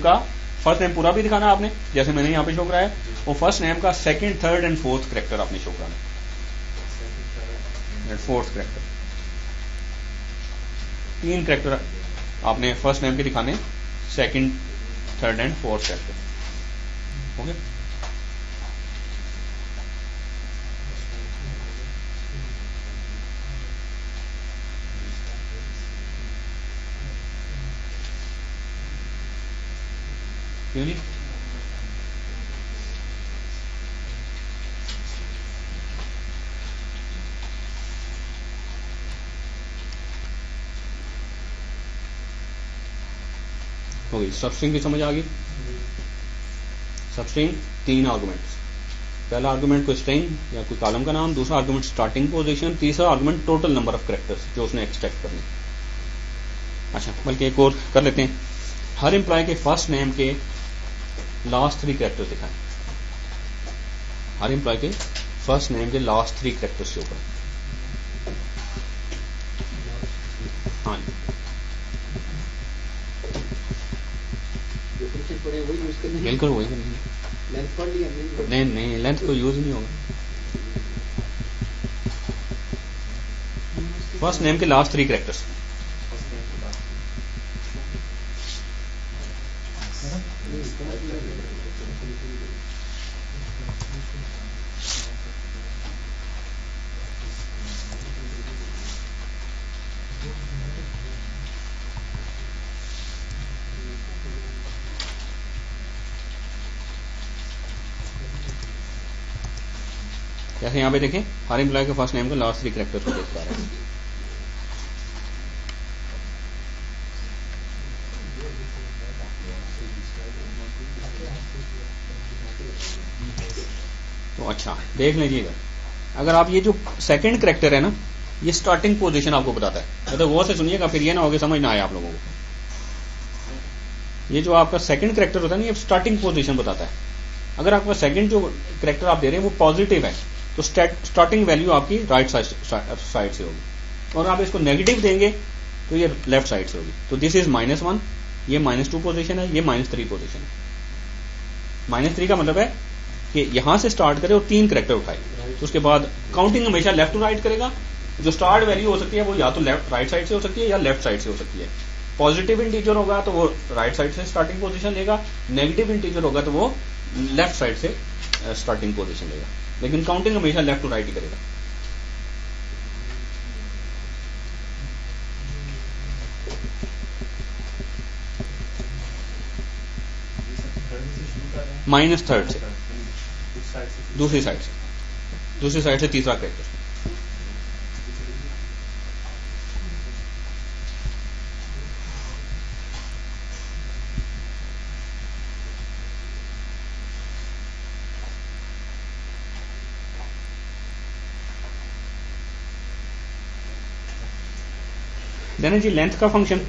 पूरा भी दिखाना है आपने, जैसे मैंने यहाँ पे शो कराया, और फर्स्ट नेम का second, third and fourth character आपने शो कराना है। फोर्थ कैरेक्टर 3 कैरेक्टर आपने फर्स्ट नेम के दिखाने, second, third and fourth character. Okay, क्यों नहीं? हो हो गई। सबस्ट्रिंग की समझ आ गई। सबस्ट्रिंग 3 आर्गुमेंट्स, पहला आर्गुमेंट कोई स्ट्रिंग या कोई कॉलम का नाम, दूसरा आर्गुमेंट स्टार्टिंग पोजीशन, तीसरा argument total number of characters जो उसने एक्सट्रैक्ट करने। अच्छा, बल्कि एक और कर लेते हैं, हर एम्प्लॉय के फर्स्ट नेम के लास्ट 3 कैरेक्टर्स दिखाएं। हर एम्प्लॉय के फर्स्ट नेम के लास्ट 3 कैरेक्टर्स शो करें। हाँ जी, बिल्कुल वही करेंगे। नहीं, लेंथ को यूज नहीं होगा। फर्स्ट नेम के लास्ट 3 कैरेक्टर्स। जैसे यहाँ पे देखें, हर एम्प्लॉय के फर्स्ट नेम के लास्ट 3 कैरेक्टर्स को देख पा रहे हैं। तो अच्छा देख लीजिएगा, अगर आप ये जो सेकंड कैरेक्टर है ना, ये स्टार्टिंग पोजीशन आपको बताता है। मतलब वो से सुनिएगा, फिर ये ना होगे समझ ना आए आप लोगों को। ये जो आपका सेकंड कैरेक्टर होता है ना, ये स्टार्टिंग पोजीशन बताता है। अगर आपका सेकंड जो कैरेक्टर आप दे रहे हैं वो पॉजिटिव है, तो स्टार्टिंग वैल्यू आपकी राइट साइड से होगी, और आप इसको नेगेटिव देंगे तो ये लेफ्ट साइड से होगी। तो दिस इज -1, ये -2 पोजीशन है, ये -3 पोजीशन है। -3 का मतलब है कि यहां से स्टार्ट करे और 3 कैरेक्टर उठाए, तो उसके बाद काउंटिंग हमेशा लेफ्ट टू राइट करेगा। जो स्टार्ट वैल्यू हो सकती है वो या तो राइट साइड से हो सकती है या लेफ्ट साइड से हो सकती है। पॉजिटिव इंटीजर होगा तो वो राइट साइड से स्टार्टिंग पोजीशन लेगा, नेगेटिव इंटीजर होगा तो वो लेफ्ट साइड से स्टार्टिंग पोजीशन लेगा, लेकिन काउंटिंग हमेशा लेफ्ट टू राइट ही करेगा। -3 से, दूसरी साइड से तीसरा कैरेक्टर। देन है जी लेंथ का फंक्शन।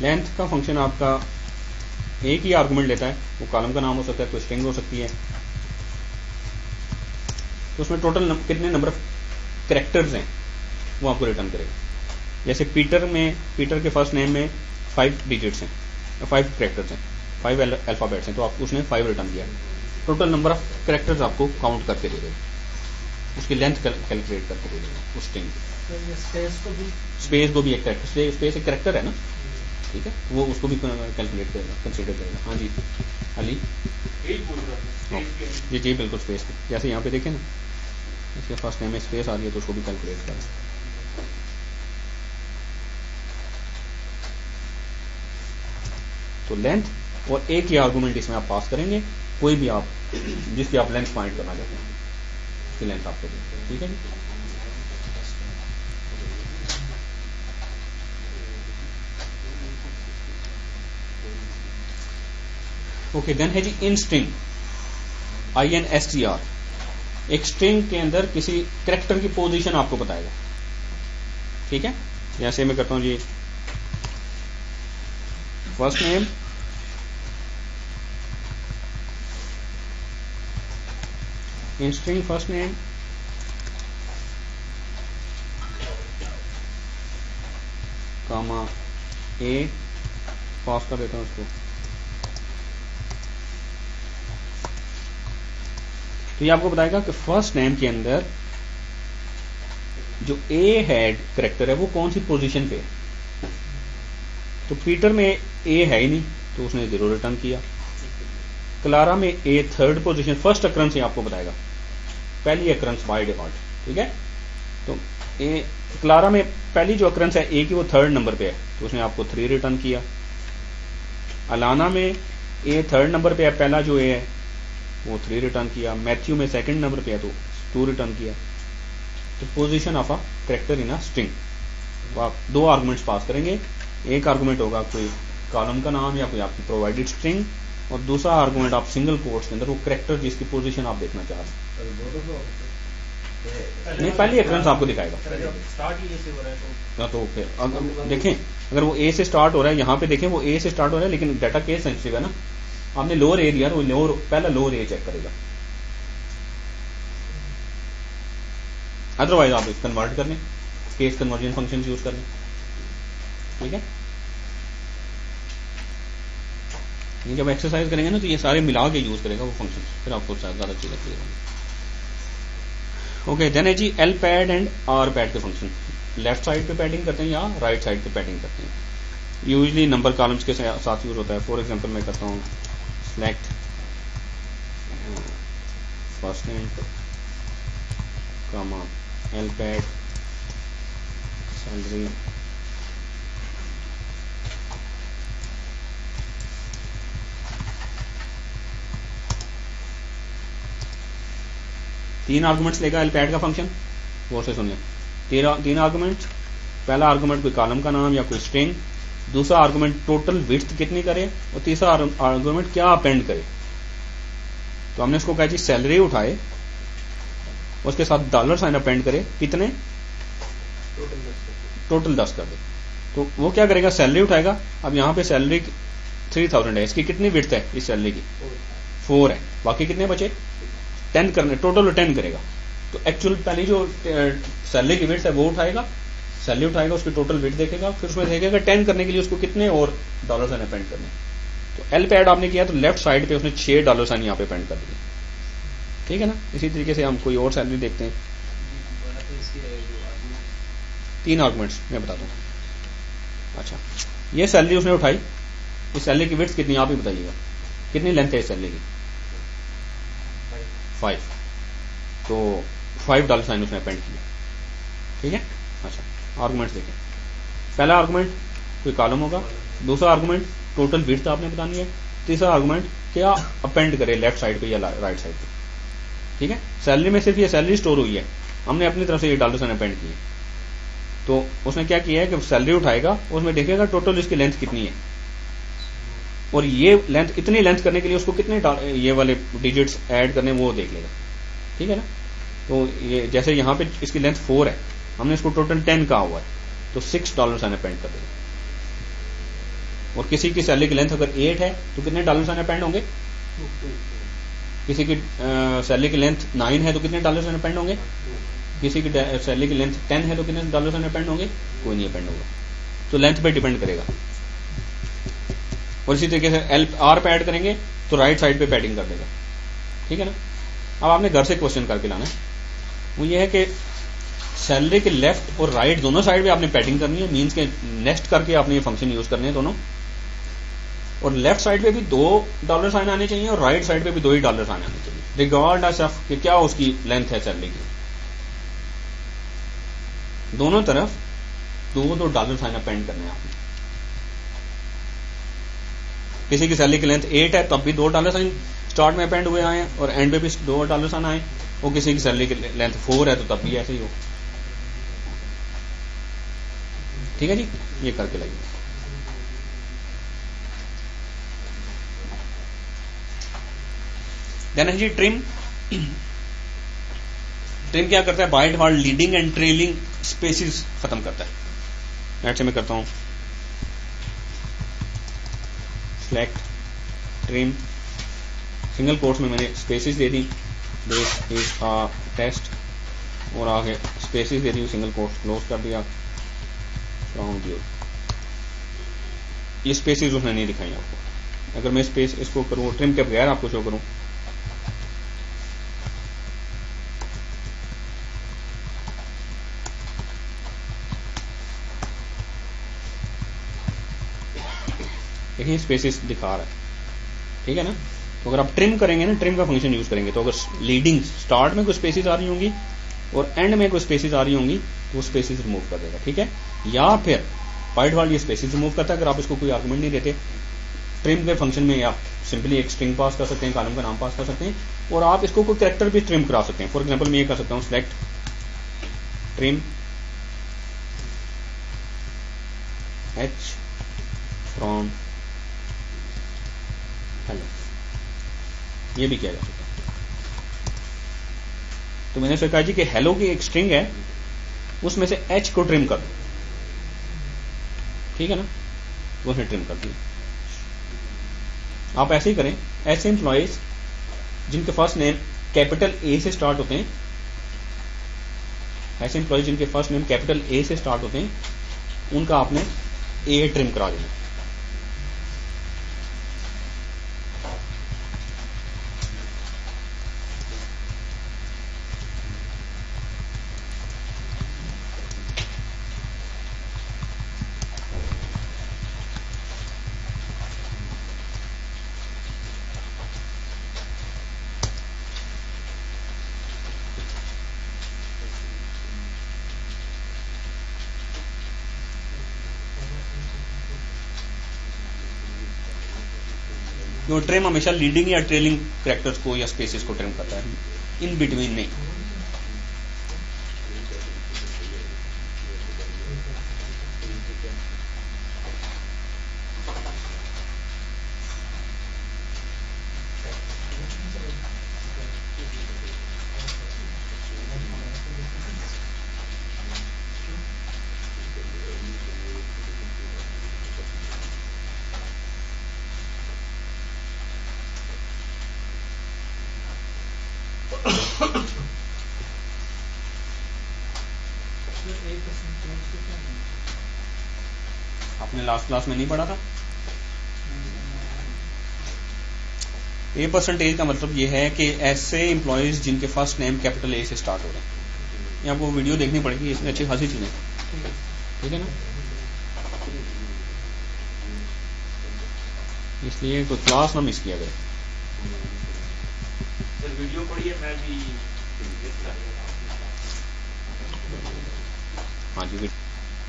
लेंथ का फंक्शन आपका एक ही आर्गुमेंट लेता है, वो कॉलम का नाम हो सकता है, कोई स्ट्रिंग हो सकती है। तो उसमें टोटल कितने नंबर ऑफ कैरेक्टर्स हैं वो आपको रिटर्न करेगा। जैसे पीटर के फर्स्ट नेम में 5 डिजिट्स हैं, 5 कैरेक्टर्स हैं, 5 अल्फाबेट्स हैं, तो आप उसने 5 रिटर्न किया। टोटल नंबर ऑफ कैरेक्टर्स आपको काउंट करके दे देगा, उसकी लेंथ कैलकुलेट करके दे देगा उस स्ट्रिंग की। स्पेस को भी एक कैरेक्टर, स्पेस एक कैरेक्टर है ना, ठीक है, वो उसको भी कैलकुलेट करेगा, कंसीडर करेगा। हाँ जी अली, जी बिल्कुल स्पेस, जैसे यहाँ पे देखें ना, इसके फर्स्ट नेम में स्पेस आ रही है तो उसको भी कैलकुलेट करें। तो लेंथ और एक ही आर्गुमेंट इसमें आप पास करेंगे, कोई भी आप जिसकी आप लेंथ फाइंड करना चाहते हैं उसकी लेंथ आपको देंगे, ठीक है जी। ओके, देन है जी इन स्ट्रिंग, INSTR। एक स्ट्रिंग के अंदर किसी कैरेक्टर की पोजीशन आपको बताएगा, ठीक है। जैसे मैं करता हूं जी first name in string first name comma A, pass कर देता हूं उसको। तो ये आपको बताएगा कि फर्स्ट नेम के अंदर जो ए हेड कैरेक्टर है वो कौन सी पोजीशन पे है। तो पीटर में ए है ही नहीं तो उसने 0 रिटर्न किया। क्लारा में ए थर्ड पोजीशन, फर्स्ट अक्रंस आपको बताएगा, पहली अक्रंस बाय डिफॉल्ट, ठीक है। तो ए क्लारा में पहली जो अक्रंस है ए की वो थर्ड नंबर पे है तो उसने आपको 3 रिटर्न किया। अलाना में ए थर्ड नंबर पे है, पहला जो ए है वो 3 रिटर्न किया, मैथ्यू में सेकंड नंबर पे है तो 2 रिटर्न किया। तो position of a character in a string, तो आप 2 आर्गुमेंट्स पास करेंगे, एक आर्गुमेंट होगा कोई कॉलम का नाम या कोई आपकी प्रोवाइडेड स्ट्रिंग, और दूसरा आर्गुमेंट आप सिंगल कोट्स के अंदर वो कैरेक्टर जिसकी पोजीशन आप देखना चाह रहे हैं। नहीं, पहली अक्रेंस आपको दिखाएगा। तो फिर देखें, अगर वो ए से स्टार्ट हो रहा है, यहाँ पे देखें वो ए से स्टार्ट हो रहा है, लेकिन डाटा केस सेंसिटिव है ना, आपने लोअर ए लिया, वो पहला लोअर ए चेक करेगा, अदरवाइज आप कन्वर्ट कर लें, केस कन्वर्जन फंक्शन यूज कर लें। ठीक है, ये जब एक्सरसाइज करेंगे ना तो ये सारे मिला के यूज करेगा वो फंक्शन, फिर आपको ज्यादा चीजें क्लियर होंगी। ओके, देन है जी L pad and R pad के फंक्शन। लेफ्ट साइड पे पैडिंग करते हैं या राइट साइड पे पैडिंग करते हैं। यूजली नंबर कॉलम्स के साथ यूज होता है। फॉर एग्जांपल मैं करता हूँ select first name comma L pad salary तीन आर्गुमेंट्स लेगा एल पैड का फंक्शन। वो से सुनिए, तीन आर्गुमेंट्स, पहला आर्गुमेंट कोई कॉलम का नाम या कोई स्ट्रिंग, दूसरा आर्गुमेंट टोटल विड्थ कितनी करे, और तीसरा आर्गुमेंट क्या अपेंड करे। तो हमने इसको कहा जी सैलरी उठाए, उसके साथ डॉलर साइन अपेंड करे, कितने, टोटल 10 कर दे। तो वो क्या करेगा, सैलरी उठाएगा। अब यहाँ पे सैलरी 3000 है, इसकी कितनी विड्थ है इस सैलरी की, 4 है, बाकी कितने बचे 10 करने, टोटल 10 करेगा। तो एक्चुअल पहली जो सैलरी की विड्थ है वो उठाएगा, सैलरी उठाएगा, उसकी टोटल विड्थ देखेगा, फिर उसमें देखेगा 10 करने के लिए उसको कितने और डॉलर साइन अपेंड करने। तो एल पैड आपने किया तो लेफ्ट साइड पे उसने 6 डॉलर साइन यहाँ पे अपेंड कर दिए। ठीक है ना। इसी तरीके से हम कोई और सैलरी देखते हैं। 3 आर्गुमेंट्स मैं बताता हूँ। अच्छा, ये सैलरी उसने उठाई, इस सैलरी की विड्थ कितनी आप ही बताइएगा, कितनी लेंथ है इस सैलरी की, 5। तो $5 साइन उसने अपेंड किया। ठीक है। अच्छा, आर्गुमेंट्स देखें। पहला आर्गुमेंट कोई कॉलम होगा, दूसरा आर्गुमेंट टोटल विड्थ आपने बतानी है, तीसरा आर्गुमेंट क्या अपेंड करे लेफ्ट साइड पे या राइट साइड पे। ठीक है। सैलरी में सिर्फ ये सैलरी स्टोर हुई है, हमने अपनी तरफ से ये डॉलर साइन अपेंड किए। तो उसने क्या किया है कि सैलरी उठाएगा, उसमें देखेगा टोटल इसकी लेंथ कितनी है, और ये लेंथ, इतनी लेंथ करने के लिए उसको कितने ये वाले डिजिट्स ऐड करने वो देख लेगा। ठीक है ना। तो ये जैसे यहाँ पे इसकी लेंथ 4 है, हमने इसको टोटल 10 कहा हुआ है, तो $6 साइन अपेंड कर देगा। और किसी की सैलरी की लेंथ अगर 8 है तो कितने डॉलर साइन अपेंड होंगे, किसी की सैलरी की लेंथ 9 है तो कितने डॉलर साइन अपेंड होंगे, किसी की सैलरी की लेंथ 10 है तो कितने डॉलर साइन अपेंड होंगे, कोई नहीं अपेंड होगा। तो लेंथ पे डिपेंड करेगा। और इसी तरीके से एल आर पे ऐड करेंगे तो राइट साइड पे पैडिंग कर देगा। ठीक है ना। अब आपने घर से क्वेश्चन करके लाना है, वो ये है कि सैलरी के लेफ्ट और राइट दोनों साइड पे आपने पैडिंग करनी है, मींस के नेक्स्ट करके आपने ये फंक्शन यूज करने हैं दोनों। और लेफ्ट साइड पे भी $2 साइन आने चाहिए और राइट साइड पे भी $2 साइन आने चाहिए, रिगार्डलेस ऑफ कि क्या उसकी लेंथ है सैलरी की। दोनों तरफ $2 साइन अपेंड करने हैं आपने। किसी की सैलरी की लेंथ 8 है तब भी $2 साइन स्टार्ट में अपेंड हुए आए हैं और एंड पे भी $2 साइन आए, और किसी की सैलरी की लेंथ 4 है तो तब भी ऐसे ही हो। ठीक है जी, ये करके लगे। देन है जी ट्रिम। ट्रिम क्या करता है, by default leading and trailing spaces खत्म करता है। ऐसे मैं करता हूं सेलेक्ट ट्रिम, सिंगल कोट्स में मैंने स्पेसिस दे दी, दिस इज अ टेस्ट, और आगे स्पेसिस दे दी, सिंगल कोट्स क्लोज कर दिया, फ्रॉम व्यू। ये स्पेसिस उसने नहीं दिखाई आपको। अगर मैं स्पेस इसको करूं ट्रिम के बगैर आपको शो करूं, देखिए स्पेसिस दिखा रहा है। ठीक है ना। तो अगर आप ट्रिम करेंगे ना, ट्रिम का फंक्शन यूज करेंगे, तो अगर लीडिंग स्टार्ट में कोई स्पेसिस आ रही होंगी और एंड में कोई स्पेसिस आ रही होंगी तो वो स्पेसिस रिमूव कर देगा। ठीक है। या फिर बाय डिफॉल्ट ये स्पेसिस रिमूव करता है अगर आप इसको कोई आर्गुमेंट नहीं देते। ट्रिम के फंक्शन में या सिंपली एक स्ट्रिंग पास कर सकते हैं, कॉलम का नाम पास कर सकते हैं, और आप इसको कोई कैरेक्टर भी ट्रिम करा सकते हैं। फॉर एग्जांपल मैं ये कर सकता हूँ select trim h from hello, ये भी किया जा सकता है। तो मैंने सोचा जी कि हेलो की एक स्ट्रिंग है, उसमें से h को ट्रिम कर दो, ठीक है ना, वो उसने ट्रिम कर दिया। आप ऐसे ही करें, ऐसे एम्प्लॉयज जिनके फर्स्ट नेम कैपिटल ए से स्टार्ट होते हैं, ऐसे एम्प्लॉयज जिनके फर्स्ट नेम कैपिटल ए से स्टार्ट होते हैं, उनका आपने ए ट्रिम करा देना। तो ट्रिम हमेशा लीडिंग या ट्रेलिंग कैरेक्टर्स को या स्पेसेस को ट्रिम करता है, इन बिटवीन नहीं। आपने लास्ट क्लास में नहीं पढ़ा था? ए परसेंटेज का मतलब ये है कि ऐसे एम्प्लॉयज जिनके फर्स्ट नेम कैपिटल ए से स्टार्ट हो रहे हैं। ये आपको वीडियो देखनी पड़ेगी, इसमें अच्छी खासी चीजें, ठीक है ना। इसलिए कोई क्लास ना मिस किया गया। वीडियो पढ़िए, मैं भी हाँ जी,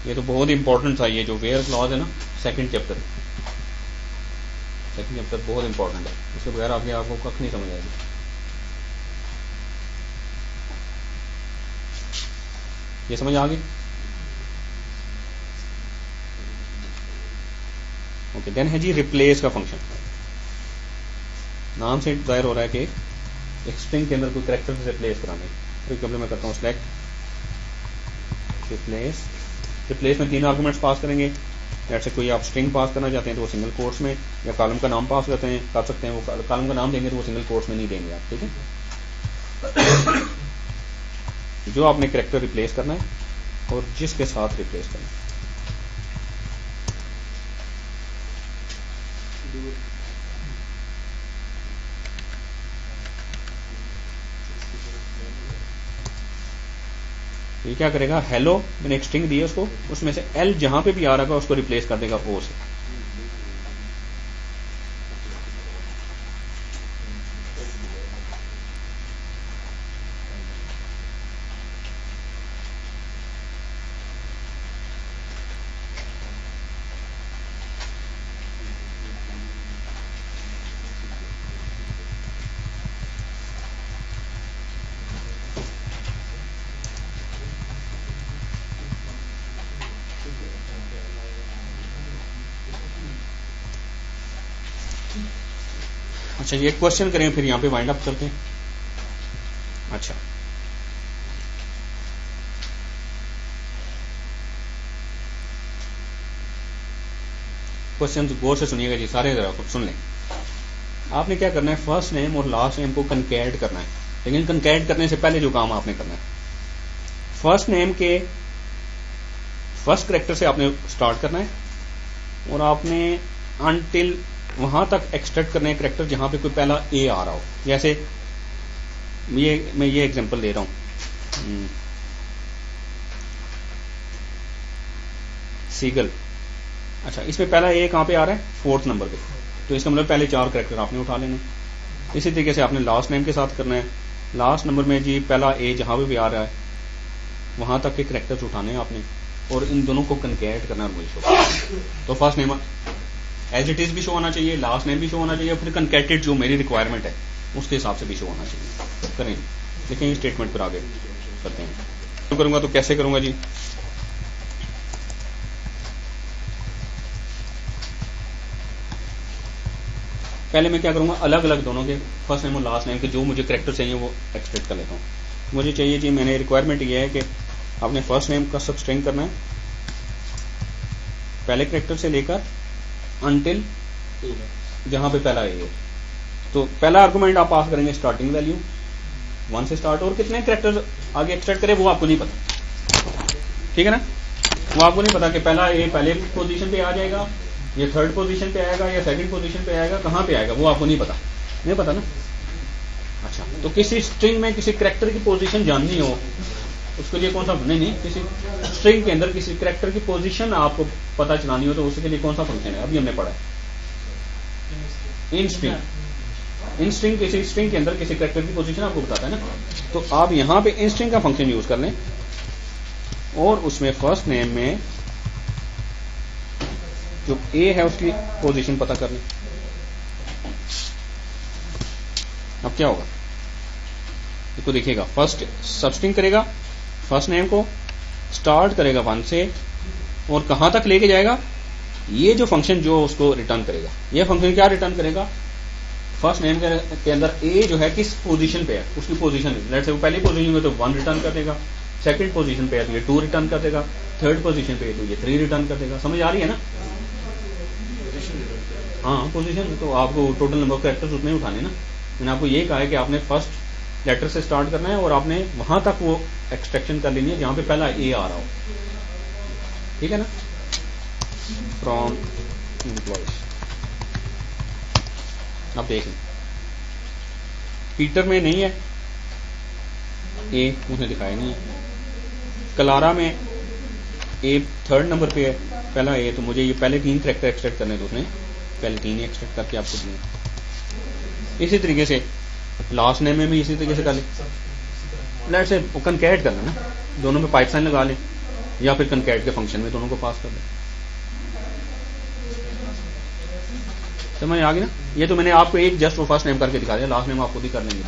ये तो बहुत इंपॉर्टेंट था, ये जो वेयर क्लॉज है ना, सेकंड चैप्टर बहुत इंपॉर्टेंट है, उसके बगैर आपको कख नहीं समझ आएगी। ये समझ आ गई? ओके, देन है जी रिप्लेस का फंक्शन। नाम से जाहिर हो रहा है कि एक स्ट्रिंग के अंदर कोई कैरेक्टर से रिप्लेस कराने। फॉर एग्जाम्पल मैं करता हूँ सेलेक्ट रिप्लेस में 3 आर्गुमेंट्स पास करेंगे। जैसे कोई आप स्ट्रिंग पास करना चाहते हैं तो वो सिंगल कोट्स में, या कॉलम का नाम पास कर सकते हैं, वो कॉलम का नाम देंगे तो वो सिंगल कोट्स में नहीं देंगे आप, ठीक है। जो आपने कैरेक्टर रिप्लेस करना है और जिसके साथ रिप्लेस करना है। ये क्या करेगा, हेलो मैंने एक स्ट्रिंग दी है उसको, उसमें से एल जहां पे भी आ रहा है उसको रिप्लेस कर देगा ओ से। अच्छा, ये क्वेश्चन करें फिर यहां पे वाइंड अप करते हैं। अच्छा, क्वेश्चन गौर से सुनिएगा जी, सारे जरा सुन लें। आपने क्या करना है, फर्स्ट नेम और लास्ट नेम को कंकैट करना है, लेकिन कंकैट करने से पहले जो काम आपने करना है, फर्स्ट नेम के फर्स्ट कैरेक्टर से आपने स्टार्ट करना है और आपने अनटिल वहां तक एक्सट्रैक्ट करने हैं कैरेक्टर जहां पे कोई पहला ए आ रहा हो। जैसे मैं ये एग्जांपल दे रहा हूं, सीगल। अच्छा, इसमें पहला ए कहां पे आ रहा है, 4th नंबर पे, तो इसका मतलब पहले 4 कैरेक्टर आपने उठा लेने। इसी तरीके से आपने लास्ट नेम के साथ करना है, लास्ट नंबर में जी पहला ए जहां पे भी आ रहा है वहां तक के कैरेक्टर्स उठाने हैं आपने, और इन दोनों को कंकैट करना है। तो first name as it is भी शो होना चाहिए, लास्ट नेम भी शो होना चाहिए, फिर कंकैटेड जो मेरी रिक्वायरमेंट है उसके हिसाब से भी शो होना चाहिए। करें देखें ये स्टेटमेंट पर आगे करते हैं। करूंगा तो कैसे करूंगा जी, पहले मैं क्या करूंगा, अलग अलग दोनों के फर्स्ट नेम और लास्ट नेम के जो मुझे कैरेक्टर चाहिए वो एक्सट्रैक्ट कर लेता हूँ। मुझे चाहिए जी, मैंने रिक्वायरमेंट ये है कि आपने फर्स्ट नेम का सब स्ट्रिंग करना है पहले कैरेक्टर से लेकर अनटिल जहां पे पहला ए है। तो पहला आर्गुमेंट आप पास करेंगे स्टार्टिंग वैल्यू 1 से स्टार्ट, और कितने कैरेक्टर आगे एक्सट्रैक्ट करें वो आपको नहीं पता, ठीक है ना, वो आपको नहीं पता कि पहला ए पहले पोजीशन पे आ जाएगा या थर्ड पोजीशन पे आएगा या सेकंड पोजीशन पे आएगा, कहां पे आएगा वो आपको नहीं पता ना। अच्छा, तो किसी स्ट्रिंग में किसी कैरेक्टर की पोजीशन जाननी हो उसके लिए कौन सा, नहीं किसी स्ट्रिंग के अंदर किसी कैरेक्टर की पोजीशन आपको पता चलानी हो तो उसके लिए कौन सा फंक्शन है, अभी हमने पढ़ा है इन स्ट्रिंग। किसी स्ट्रिंग के अंदर किसी कैरेक्टर की पोजीशन आपको बताता है ना, तो आप यहां पे इन स्ट्रिंग का फंक्शन यूज कर लें और उसमें फर्स्ट नेम में जो ए है उसकी पोजीशन पता कर लें। अब क्या होगा देखो, देखिएगा फर्स्ट सबस्ट्रिंग करेगा फर्स्ट नेम को, स्टार्ट करेगा 1 से और कहां तक लेके जाएगा, ये जो फंक्शन जो उसको रिटर्न करेगा, ये फंक्शन क्या रिटर्न करेगा, फर्स्ट नेम के अंदर ए जो है किस पोजीशन पे है उसकी पोजीशन, लेट्स से वो पहली पोजीशन में तो 1 रिटर्न कर देगा, सेकंड पोजीशन पे है तो ये 2 रिटर्न कर देगा, थर्ड पोजीशन पे है तो ये 3 रिटर्न कर देगा। समझ आ रही है ना? हाँ, पोजीशन तो आपको टोटल नंबर ऑफ कैरेक्टर्स उतने ही उठाने ना। मैंने आपको ये कहा है कि आपने फर्स्ट लेटर से स्टार्ट करना है और आपने वहां तक वो एक्सट्रैक्शन कर लेनी है जहां पे पहला ए आ रहा हो, ठीक है ना। फ्रॉम एम्प्लॉयज, अब देख लें पीटर में नहीं है ए, उसने दिखाया नहीं है। कलारा में ए थर्ड नंबर पे है, पहला ए, तो मुझे ये पहले 3 कैरेक्टर एक्सट्रैक्ट करने तो उसने पहले 3 ही एक्सट्रैक्ट करके आपको दिए। इसी तरीके से लास्ट नेम में भी इसी तरीके से कर ले, लेट्स से कनकैट कर लेना, दोनों में पाइपलाइन लगा ले या फिर कनकैट के फंक्शन में दोनों को पास कर ले। समझ आ गई ना? ये तो मैंने आपको एक जस्ट वो फर्स्ट नेम करके दिखा दिया, लास्ट नेम आप खुद ही कर लेंगे।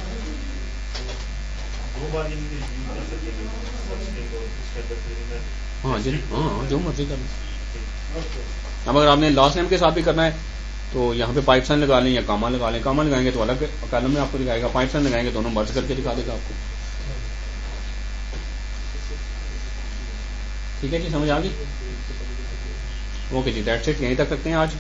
हाँ जी, हाँ जो मर्जी कर लें। अब अगर आपने लास्ट नेम के साथ भी करना है तो यहाँ पे पाइप साइन लगा लें या कामा लगा लें, कामा लगाएंगे तो अलग कॉलम में आपको दिखाएगा, पाइप साइन लगाएंगे दोनों मर्ज करके दिखा देगा आपको। ठीक है जी, समझ आ गई? ओके जी, दैट्स इट, यहीं तक रखते हैं आज।